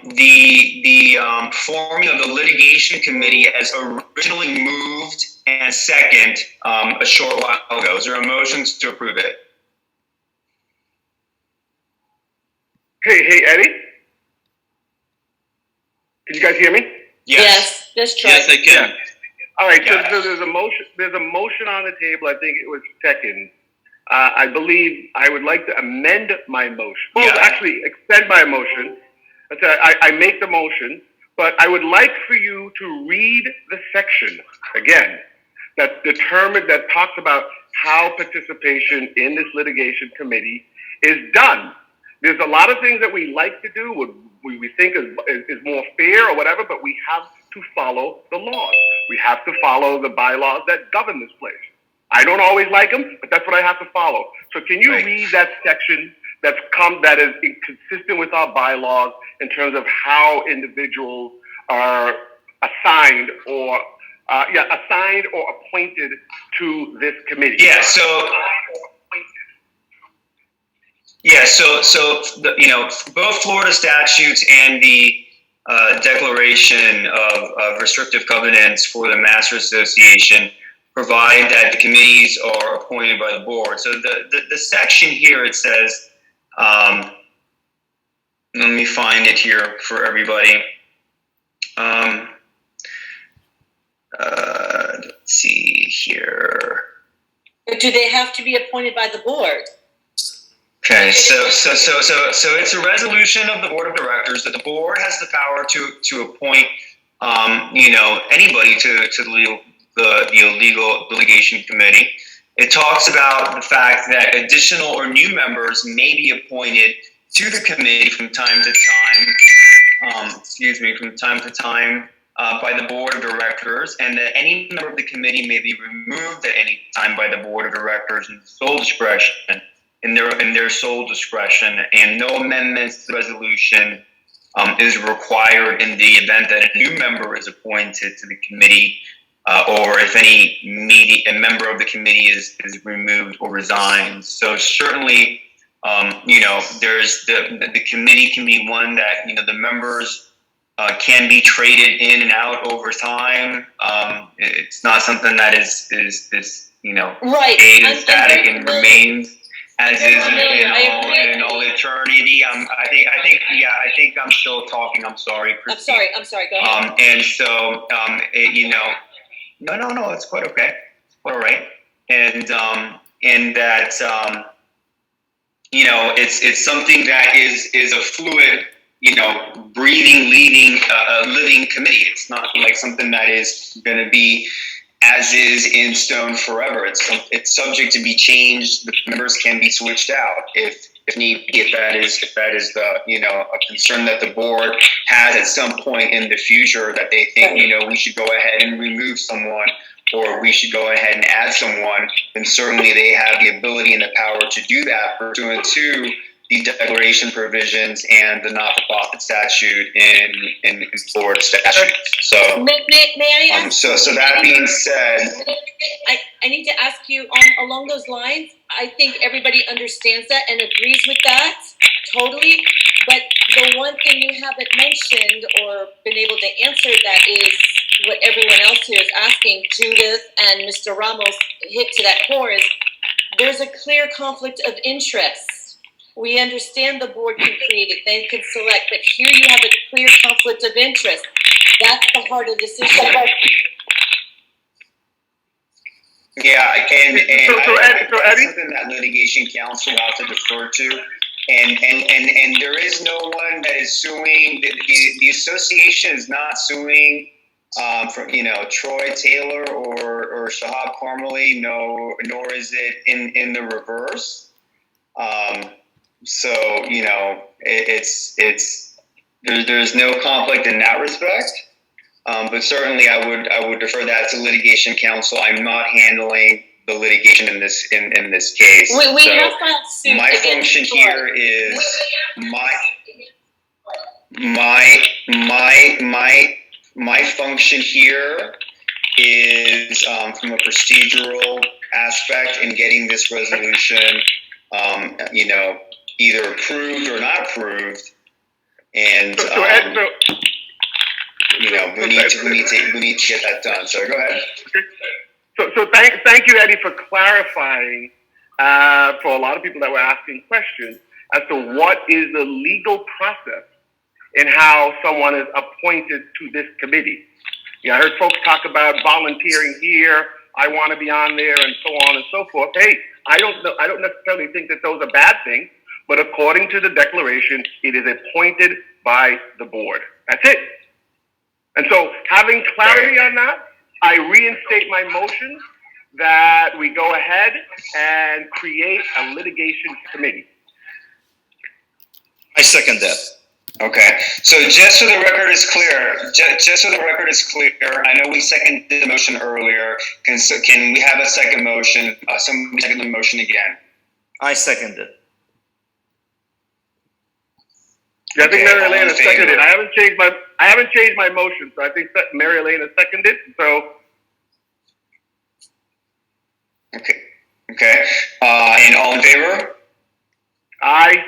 The forming of the litigation committee as originally moved and second a short while ago. Is there a motion to approve it? Hey, Eddie? Can you guys hear me? Yes, let's try. Yes, I can. All right, so there's a motion on the table. I think it was second. I believe I would like to amend my motion. Well, actually, extend my motion. I make the motion, but I would like for you to read the section again that talks about how participation in this litigation committee is done. There's a lot of things that we like to do, we think is more fair or whatever, but we have to follow the laws. We have to follow the bylaws that govern this place. I don't always like them, but that's what I have to follow. So can you read that section that is consistent with our bylaws in terms of how individuals are assigned or appointed to this committee? Both Florida statutes and the Declaration of Restrictive Covenants for the Master Association provide that the committees are appointed by the board. So the section here, it says, let me find it here for everybody. Let's see here. But do they have to be appointed by the board? Okay, so it's a resolution of the board of directors that the board has the power to appoint, anybody to the legal litigation committee. It talks about the fact that additional or new members may be appointed to the committee from time to time, by the board of directors, and that any member of the committee may be removed at any time by the board of directors in sole discretion. In their sole discretion, and no amendments to the resolution is required in the event that a new member is appointed to the committee, or if a member of the committee is removed or resigns. So certainly, there's the committee can be one that the members can be traded in and out over time. It's not something that is stayed and static and remains as is in all eternity. I think I'm still talking. I'm sorry, Christine. I'm sorry. Go ahead. And so, no, it's quite okay. It's quite all right. And that, it's something that is a fluid, breathing, living committee. It's not like something that is going to be as is in stone forever. It's subject to be changed. The members can be switched out if need be, if that is the a concern that the board has at some point in the future, that they think we should go ahead and remove someone or we should go ahead and add someone, then certainly they have the ability and the power to do that pursuant to the declaration provisions and the not-for-profit statute in Florida statute. So, may I ask? So that being said, I need to ask you along those lines. I think everybody understands that and agrees with that totally. But the one thing you haven't mentioned or been able to answer that is what everyone else here is asking. Judith and Mr. Ramos hit to that core is there's a clear conflict of interest. We understand the board can create it, they can select, but here you have a clear conflict of interest. That's the heart of this issue. Yeah, and so Eddie? Something that litigation counsel will have to defer to. And there is no one that is suing. The association is not suing from Troy Taylor or Shahab Karmely, nor is it in the reverse. So it's there's no conflict in that respect. But certainly I would defer that to litigation counsel. I'm not handling the litigation in this case. We So have filed suit my against function Troy. here is my function here is from a procedural aspect in getting this resolution, either approved or not approved, and we need to get that done. So go ahead. So thank you, Eddie, for clarifying for a lot of people that were asking questions as to what is the legal process in how someone is appointed to this committee. I heard folks talk about volunteering here. I want to be on there, and so on and so forth. Hey, I don't necessarily think that those are bad things, but according to the declaration, it is appointed by the board. That's it. And so, having clarity on that, I reinstate my motion that we go ahead and create a litigation committee. I second that. Okay, so just so the record is clear, I know we seconded the motion earlier. Can we have a second motion? Somebody second the motion again. I second it. Yeah, I think Mary all Elaine in has seconded it. favor? I haven't changed my motion, so I think that Mary Elaine has seconded. So Okay. And all in favor? Aye.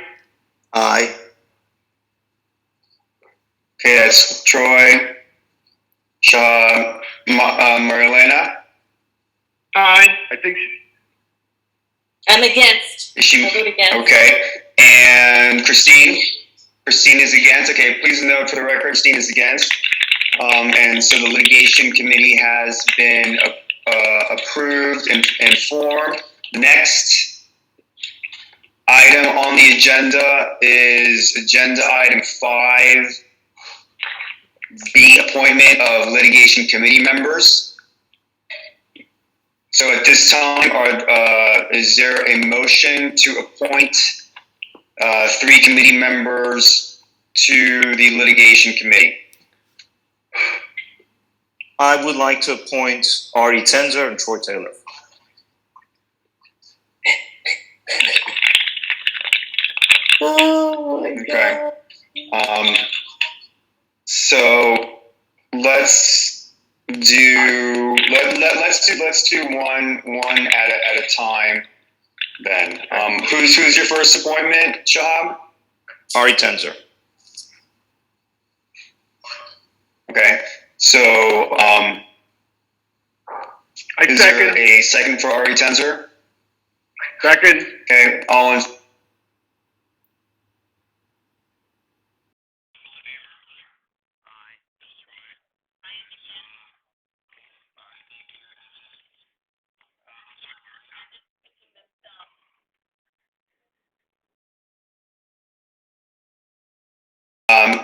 Okay, that's Troy, Shahab, Marilena. Aye. I think I'm against. Is she I vote against. okay? And Christine. Christine is against. Okay, please note for the record, Christine is against. And so the litigation committee has been approved and formed. Next item on the agenda is agenda item 5B, appointment of litigation committee members. So at this time, is there a motion to appoint 3 committee members to the litigation committee? I would like to appoint Ari Tenzer and Troy Taylor. Oh my Okay. God. So let's do one at a time then. Who's your first appointment, Shahab? Ari Tenzer. Okay. So is there a second for Ari Tenzer? second. Okay. All in.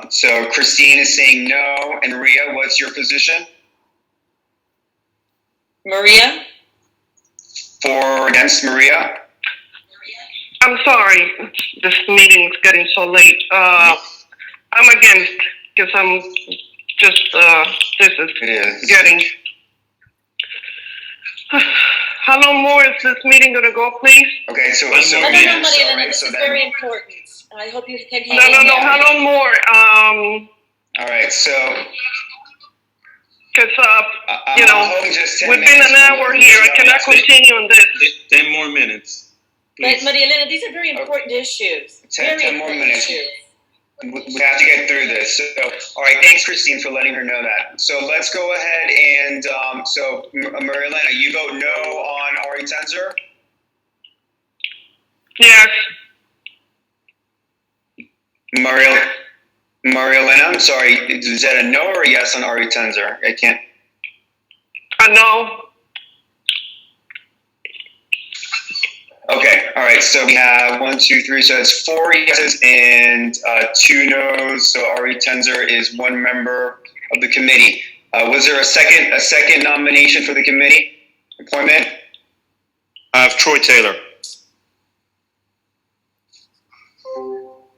So Christine is saying no, and Maria, what's your position? Maria? For or against Maria? I'm sorry, this meeting is getting so late. I'm against, because I'm just, this is getting. How long more is this meeting gonna go, please? Okay, so No, Mariana, right, this so is then, very important. I hope you can No, how long more? all right, so Because, I'm holding just 10 we've been minutes. an hour here. I cannot continue on this. 10 more minutes. But Maria Elena, these are very important issues. 10 more minutes. We have to get through this. So, all right, thanks, Christine, for letting her know that. So let's go ahead and, Maria Elena, you vote no on Ari Tenzer? Yes. Maria Elena, I'm sorry, is that a no or a yes on Ari Tenzer? I can't. A no. Okay, all right, so we have 1, 2, 3, so it's 4 yeses and 2 noes, so Ari Tenzer is one member of the committee. Was there a second nomination for the committee appointment? I have Troy Taylor.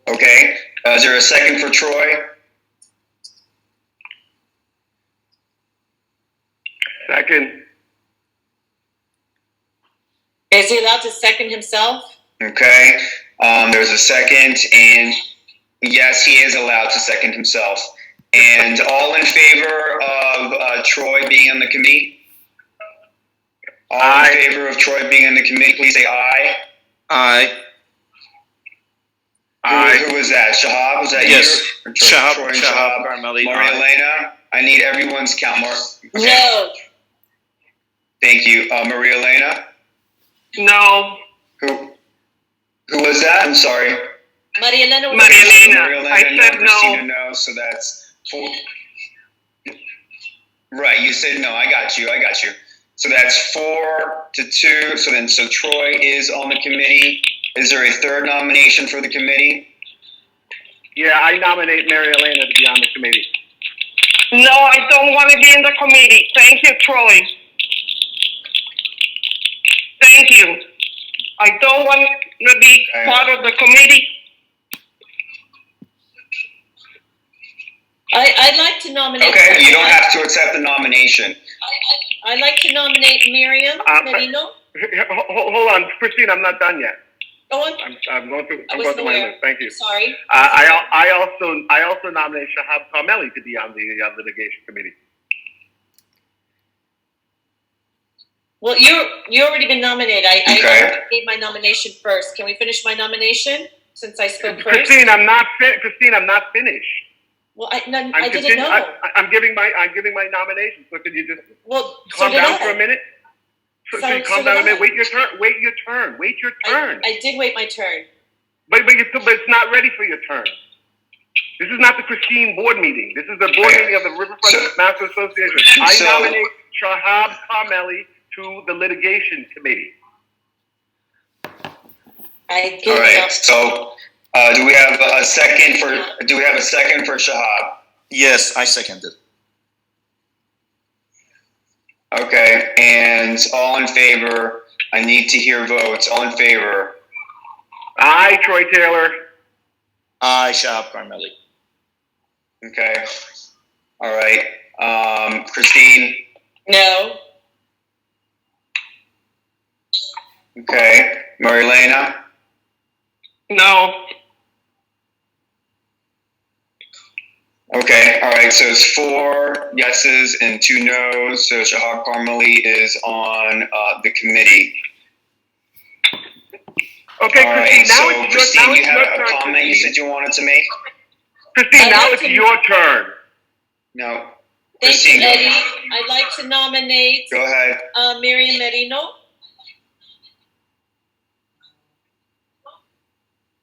Okay, is there a second for Troy? Second. Is he allowed to second himself? Okay, there's a second, and yes, he is allowed to second himself. And all in favor of Troy being on the committee? All in favor of Troy being on the committee, please say aye. Aye. Who was that? Shahab? Was that Yes. you? Shahab, Troy and Shahab, Karmely. Maria Elena, I need everyone's count. Okay. No. Thank you. Maria Elena? No. Who was that? I'm sorry. Maria Elena. Maria Elena. Maria Elena, I said no. Christina, no. So that's 4. Right, you said no. I got you. So that's 4-2. So Troy is on the committee. Is there a third nomination for the committee? Yeah, I nominate Mary Elena to be on the committee. No, I don't want to be in the committee. Thank you, Troy. Thank you. I don't want to be part of the committee. I'd like to nominate. Okay, you don't have to accept the nomination. I'd like to nominate Miriam Merino. Hold on, Christine, I'm not done yet. Oh, I'm going through my list. Thank you. Sorry. I also nominate Shahab Karmely to be on the litigation committee. Well, you already been nominated. I gave my nomination first. Can we finish my nomination since I spoke first? Christine, I'm not finished. Well, I didn't know. I'm giving my nomination. So could you just calm down for a minute? So you calm down a minute. Wait your turn. I did wait my turn. But it's not ready for your turn. This is not the Christine board meeting. This is the board meeting of the Riverfront Master Association. I nominate Shahab Karmely to the litigation committee. All right. So, do we have a second for Shahab? Yes, I seconded. Okay, and all in favor? I need to hear votes. All in favor? Aye, Troy Taylor. Aye, Shahab Karmely. Okay. All right. Christine? No. Okay. Marilena? No. Okay, all right, so it's 4 yeses and 2 noes, so Shahab Karmely is on the committee. Okay, all Christine, right, now so it's Christine, you had a turn, comment Christine. you said you wanted to make? Christine, now it's your turn. No. Thank Christine, you, Eddie. I'd like to nominate go ahead. Miriam Merino.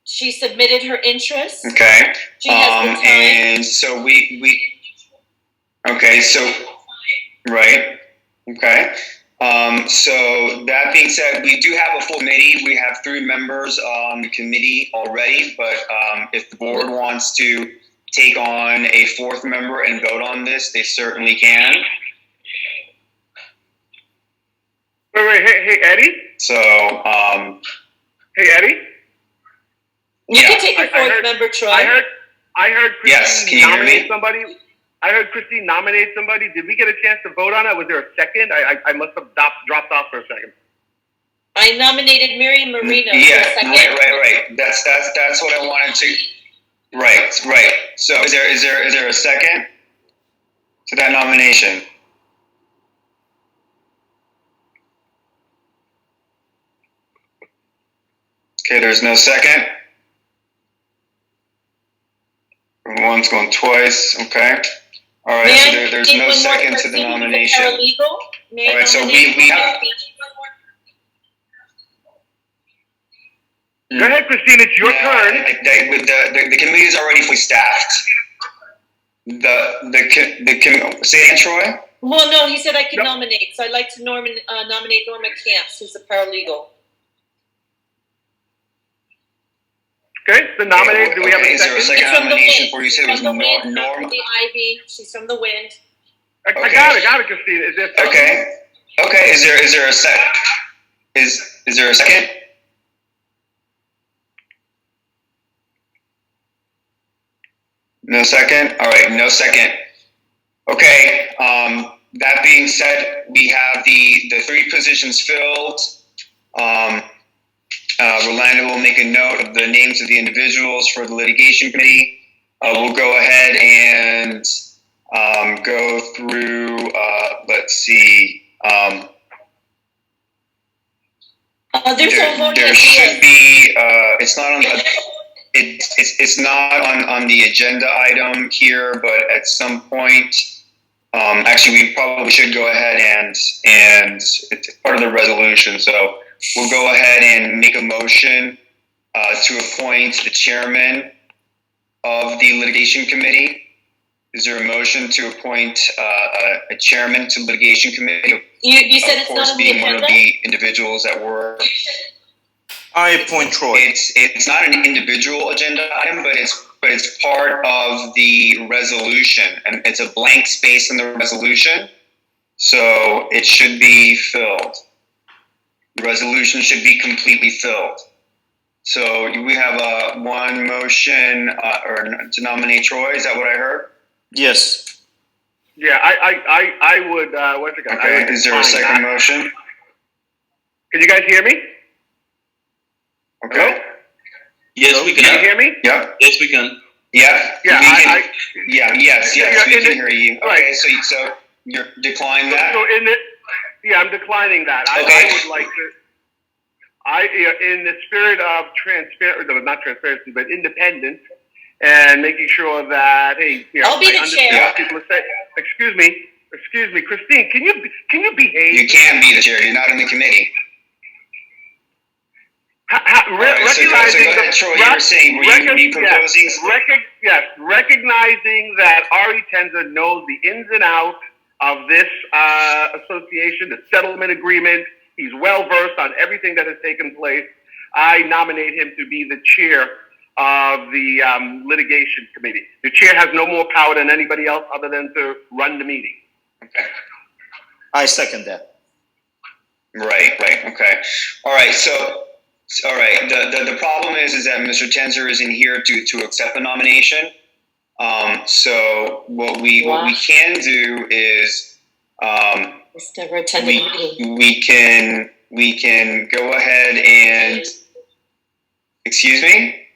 She submitted her interest. Okay. She has the time. And so okay, so, right, okay. So that being said, we do have a full committee. We have 3 members on the committee already, but if the board wants to take on a 4th member and vote on this, they certainly can. Wait, hey, Eddie? So, hey, Eddie? You can take a 4th member, Troy. I heard Christine nominate somebody. I heard Christine nominate somebody. Did we get a chance to vote on it? Was there a second? I must have dropped off for a second. I nominated Miriam Merino. Yeah, right. That's what I wanted to. Right. So is there a second to that nomination? Okay, there's no second. One's going twice. Okay. All right. So there's no second to the nomination. All right. So we have. Go ahead, Christine. It's your turn. The committee is already fully staffed. Say it, Troy. Well, no, he said I could nominate, so I'd like to nominate Norma Camps, who's a paralegal. Okay, so nominate. Do we have a second? Is there a second nomination for you? Said it was Norma. Ivy. She's from the Wind. I got it, Christine. Is there second? Okay. Is there a second? Is there a second? No second? All right, no second. Okay, that being said, we have the 3 positions filled. Rolando will make a note of the names of the individuals for the litigation committee. We'll go ahead and go through, let's see. There should be, it's not on the, it's not on the agenda item here, but at some point, actually, we probably should go ahead and it's part of the resolution. So we'll go ahead and make a motion to appoint the chairman of the litigation committee. Is there a motion to appoint a chairman to litigation committee? You said it's not on the agenda? Of course, being one of the individuals that were. I appoint Troy. It's not an individual agenda item, but it's part of the resolution, and it's a blank space in the resolution, so it should be filled. The resolution should be completely filled. So we have one motion or to nominate Troy. Is that what I heard? Yes. Yeah, I would. What's it called? Okay. Is there a second motion? Can you guys hear me? Okay. Hello? Yes, we can. Can you hear me? Yeah. Yes, we can. Yeah. Yeah. Yes. We can hear you. Okay. Right. So you're declining that. So I'm declining that. Okay. I would like to. In the spirit of not transparency, but independence, and making sure that I'll be the chair. People are saying, excuse me, Christine, can you behave? You can be the chair. You're not in the committee. Recognizing that Ari Tenzer knows the ins and outs of this association, the settlement agreement. He's well versed on everything that has taken place. I nominate him to be the chair of the litigation committee. The chair has no more power than anybody else other than to run the meeting. Okay. I second that. Right. Okay. All right. So. All right. The problem is that Mr. Tenzer isn't here to accept the nomination. So what we can do is never attended the meeting. we can go ahead and excuse me.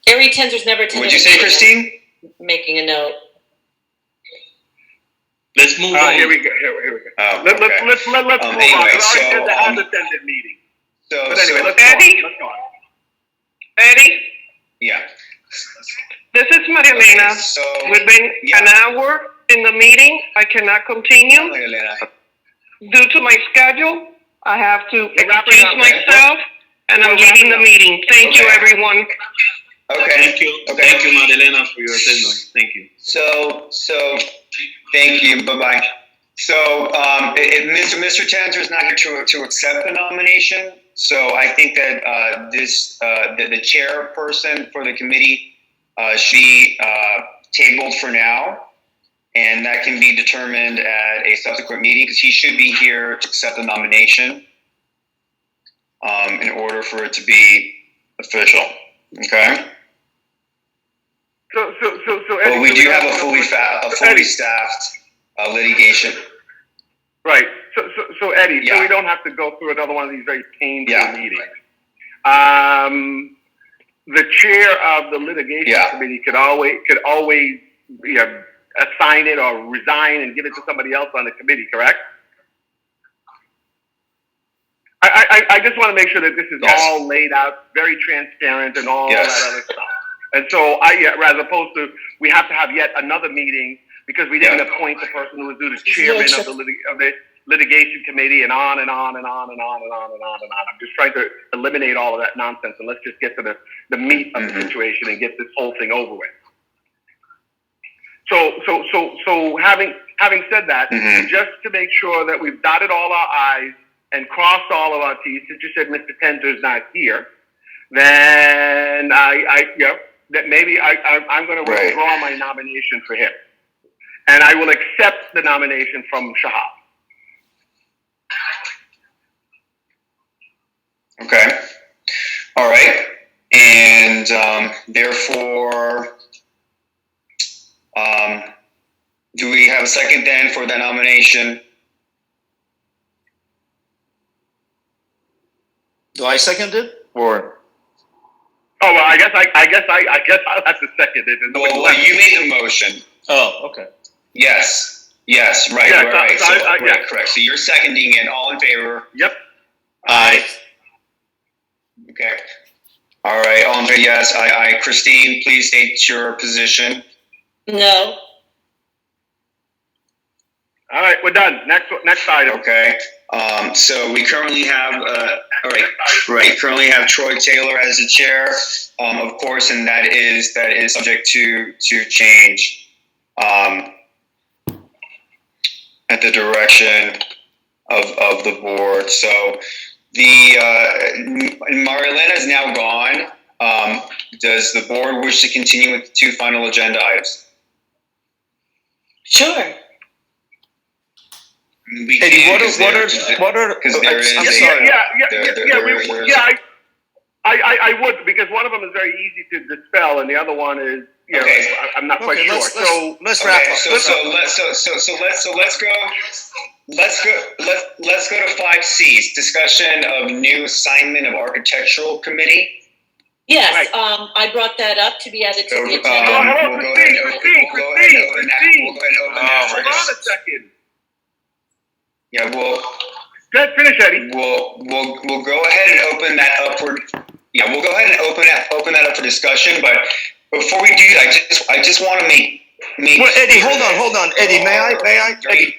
Ari Tenzer's never attended. What'd you say, Christine? Making a note. Let's move on. Here we go. Oh, let's move on. Anyway, so has attended meeting. But anyway, let's go on. Eddie? Yeah. This is Maria Elena. So We've been an hour in the meeting. I cannot continue due to my schedule. I have to excuse myself, and I'm leaving the meeting. Thank you, everyone. Okay. Thank you. Okay. Thank you, Marilena, for your attendance. Thank you. So thank you. Bye-bye. So Mr. Tenzer is not here to accept the nomination. So I think that the chairperson for the committee should be tabled for now, and that can be determined at a subsequent meeting because he should be here to accept the nomination in order for it to be official. Okay. So But we do have a fully staffed litigation. Right. So Eddie, Yeah. so we don't have to go through another one of these very painful meetings. The chair of the litigation committee could always assign it or resign and give it to somebody else on the committee, correct? I just want to make sure that this is all laid out, very transparent and all that other stuff. And so as opposed to, we have to have yet another meeting because we didn't appoint the person who was the chairman of the litigation committee and on and on and on and on and on and on and on. I'm just trying to eliminate all of that nonsense and let's just get to the meat of the situation and get this whole thing over with. So having said that, just to make sure that we've dotted all our I's and crossed all of our T's, since you said Mr. Tenzer's not here, then that maybe I'm going to withdraw my nomination for him. And I will accept the nomination from Shahab. Okay. All right. And therefore, Do we have a second then for the nomination? Do I second it or? Oh well, I guess I'll have to second it. And Well, you made the motion. Oh, okay. Yes, right, Yeah, right. so So, I- yeah. correct. So you're seconding it. All in favor? Yep. Aye. Okay. All right. All in favor? Yes. Aye. Christine, please state your position. No. All right, we're done. Next item. Okay. So we currently have, currently have Troy Taylor as the chair, of course, and that is subject to change, at the direction of the board. So Marilena is now gone. Does the board wish to continue with the two final agenda items? Sure. We Eddie, can, what are? because there is I'm a- sorry. I would, because one of them is very easy to dispel, and the other one is, Okay. I'm not quite sure. Let's wrap up. So let's go to 5C's discussion of new assignment of architectural committee. Yes, Right. I brought that up to be added to the We'll agenda. go ahead and open that Hold on a second. Yeah, we'll Finish, Eddie. we'll go ahead and open that up for open that up for discussion. But before we do that, I just want to make. Well, Eddie, hold on. Eddie, may I?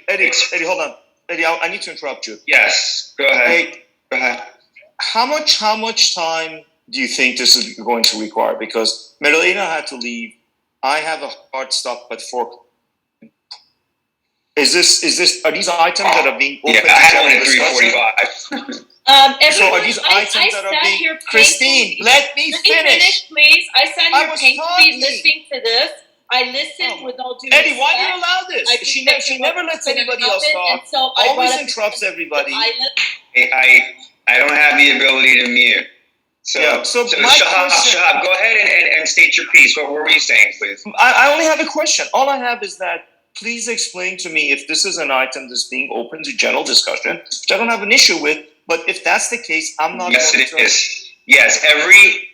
Eddie, hold on. Eddie, I need to interrupt you. Yes, go ahead. Hey, Go ahead. how much time do you think this is going to require? Because Marilena had to leave. I have a hard stop at 4. Are these items that are being open Yeah, I to had one general at discussion? 3:45. So are these I items that are sat being? here Christine, painfully- let me finish. please. I sat I here was painfully talking. listening to this. I listened with all due Eddie, why do you respect. allow I this? think She that never lets gonna anybody else happen, talk. and so I Always brought up interrupts the- everybody. I don't have the ability to mute. So, Yeah, so my Shahab, question- Shahab, go ahead and state your piece. What were you saying, please? I only have a question. All I have is that please explain to me if this is an item that's being open to general discussion, which I don't have an issue with. But if that's the case, I'm not. Yes, going it to- is. Yes, every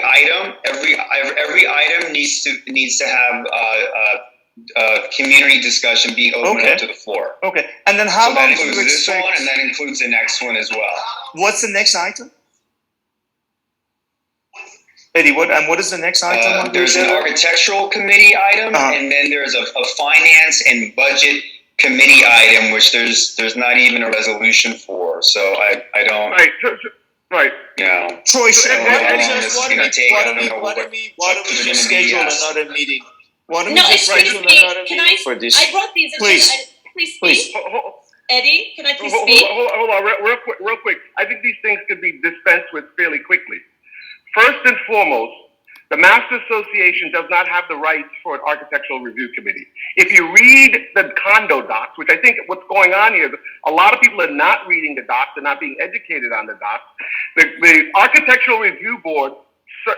item needs to have community discussion be open Okay. up to the floor. Okay, and then how So long that do you includes this expect? one, and that includes the next one as well. What's the next item? Eddie, what is the next item? on the There's an agenda? architectural committee item, and then there's a finance and budget committee item, which there's not even a resolution for. So I don't. Right. You know. Troy, So why how long don't this is gonna take, I don't know we what just gonna be schedule asked. another meeting? Why don't No, we just excuse schedule me. another Can meeting I? for this? I brought these. Please. Please speak. Please. Eddie, can I please Hold speak? on, real quick. I think these things could be dispensed with fairly quickly. First and foremost, the Master Association does not have the rights for an architectural review committee. If you read the condo docs, which I think what's going on here, a lot of people are not reading the docs, they're not being educated on the docs. The Architectural Review Board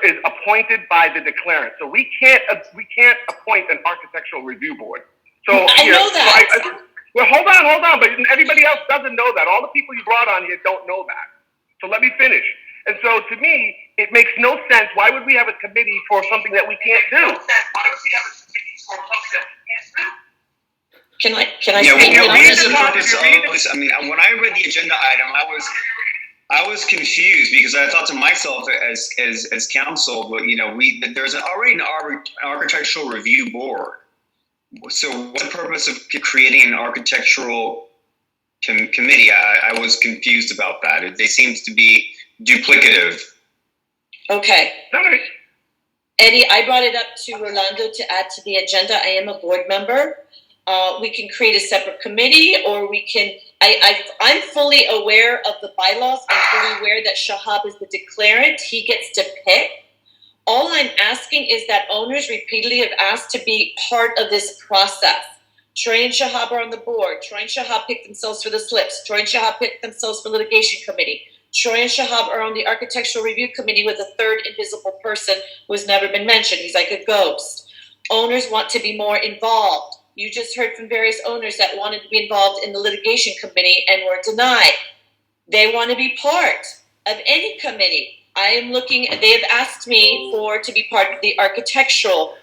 is appointed by the declarant. So we can't appoint an architectural review board. So I know that. Well, hold on, but everybody else doesn't know that. All the people you brought on here don't know that. So let me finish. And so to me, it makes no sense. Why would we have a committee for something that we can't do? Can I Yeah, speak? well, on what is this? the purpose of this? I mean, when I read the agenda item, I was confused because I thought to myself as counsel, but there's already an architectural review board. So what's the purpose of creating an architectural committee? I was confused about that. They seem to be duplicative. Okay. Sorry. Eddie, I brought it up to Rolando to add to the agenda. I am a board member. We can create a separate committee, or we can. I'm fully aware of the bylaws. I'm fully aware that Shahab is the declarant. He gets to pick. All I'm asking is that owners repeatedly have asked to be part of this process. Troy and Shahab are on the board. Troy and Shahab picked themselves for the slips. Troy and Shahab picked themselves for litigation committee. Troy and Shahab are on the architectural review committee with a third invisible person who has never been mentioned. He's like a ghost. owners want to be more involved. You just heard from various owners that wanted to be involved in the litigation committee and were denied. They want to be part of any committee. I am looking, they have asked me to be part of the architectural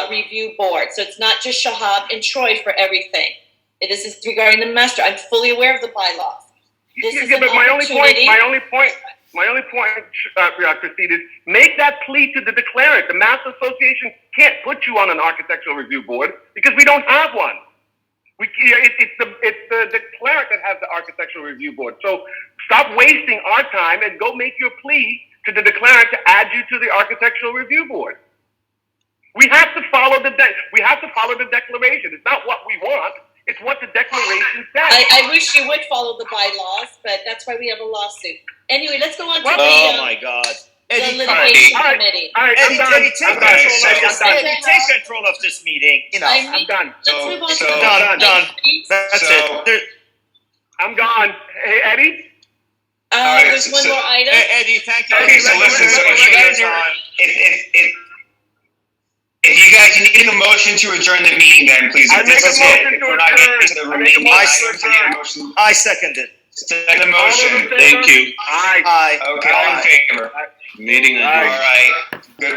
review board. So it's not just Shahab and Troy for everything. This is regarding the master. I'm fully aware of the bylaws. This is but my only point, Christine, is make that plea to the declarant. The Master Association can't put you on an architectural review board because we don't have one. It's the declarant that has the architectural review board. So stop wasting our time and go make your plea to the declarant to add you to the architectural review board. We have to follow the declaration. It's not what we want. It's what the declaration says. I wish you would follow the bylaws, but that's why we have a lawsuit. Anyway, let's go on to my God. the litigation committee. All right, Eddie, take control of this meeting. I'm done. Let's move on to Done. That's it. I'm gone. Hey, Eddie? There's one more item. Eddie, thank you. Okay, so listen, so if you guys are, if you guys need a motion to adjourn the meeting, then please. I make a motion to adjourn. I second it. Second motion. Thank you. Aye. Okay, all in favor. Meeting adjourned. All right. Good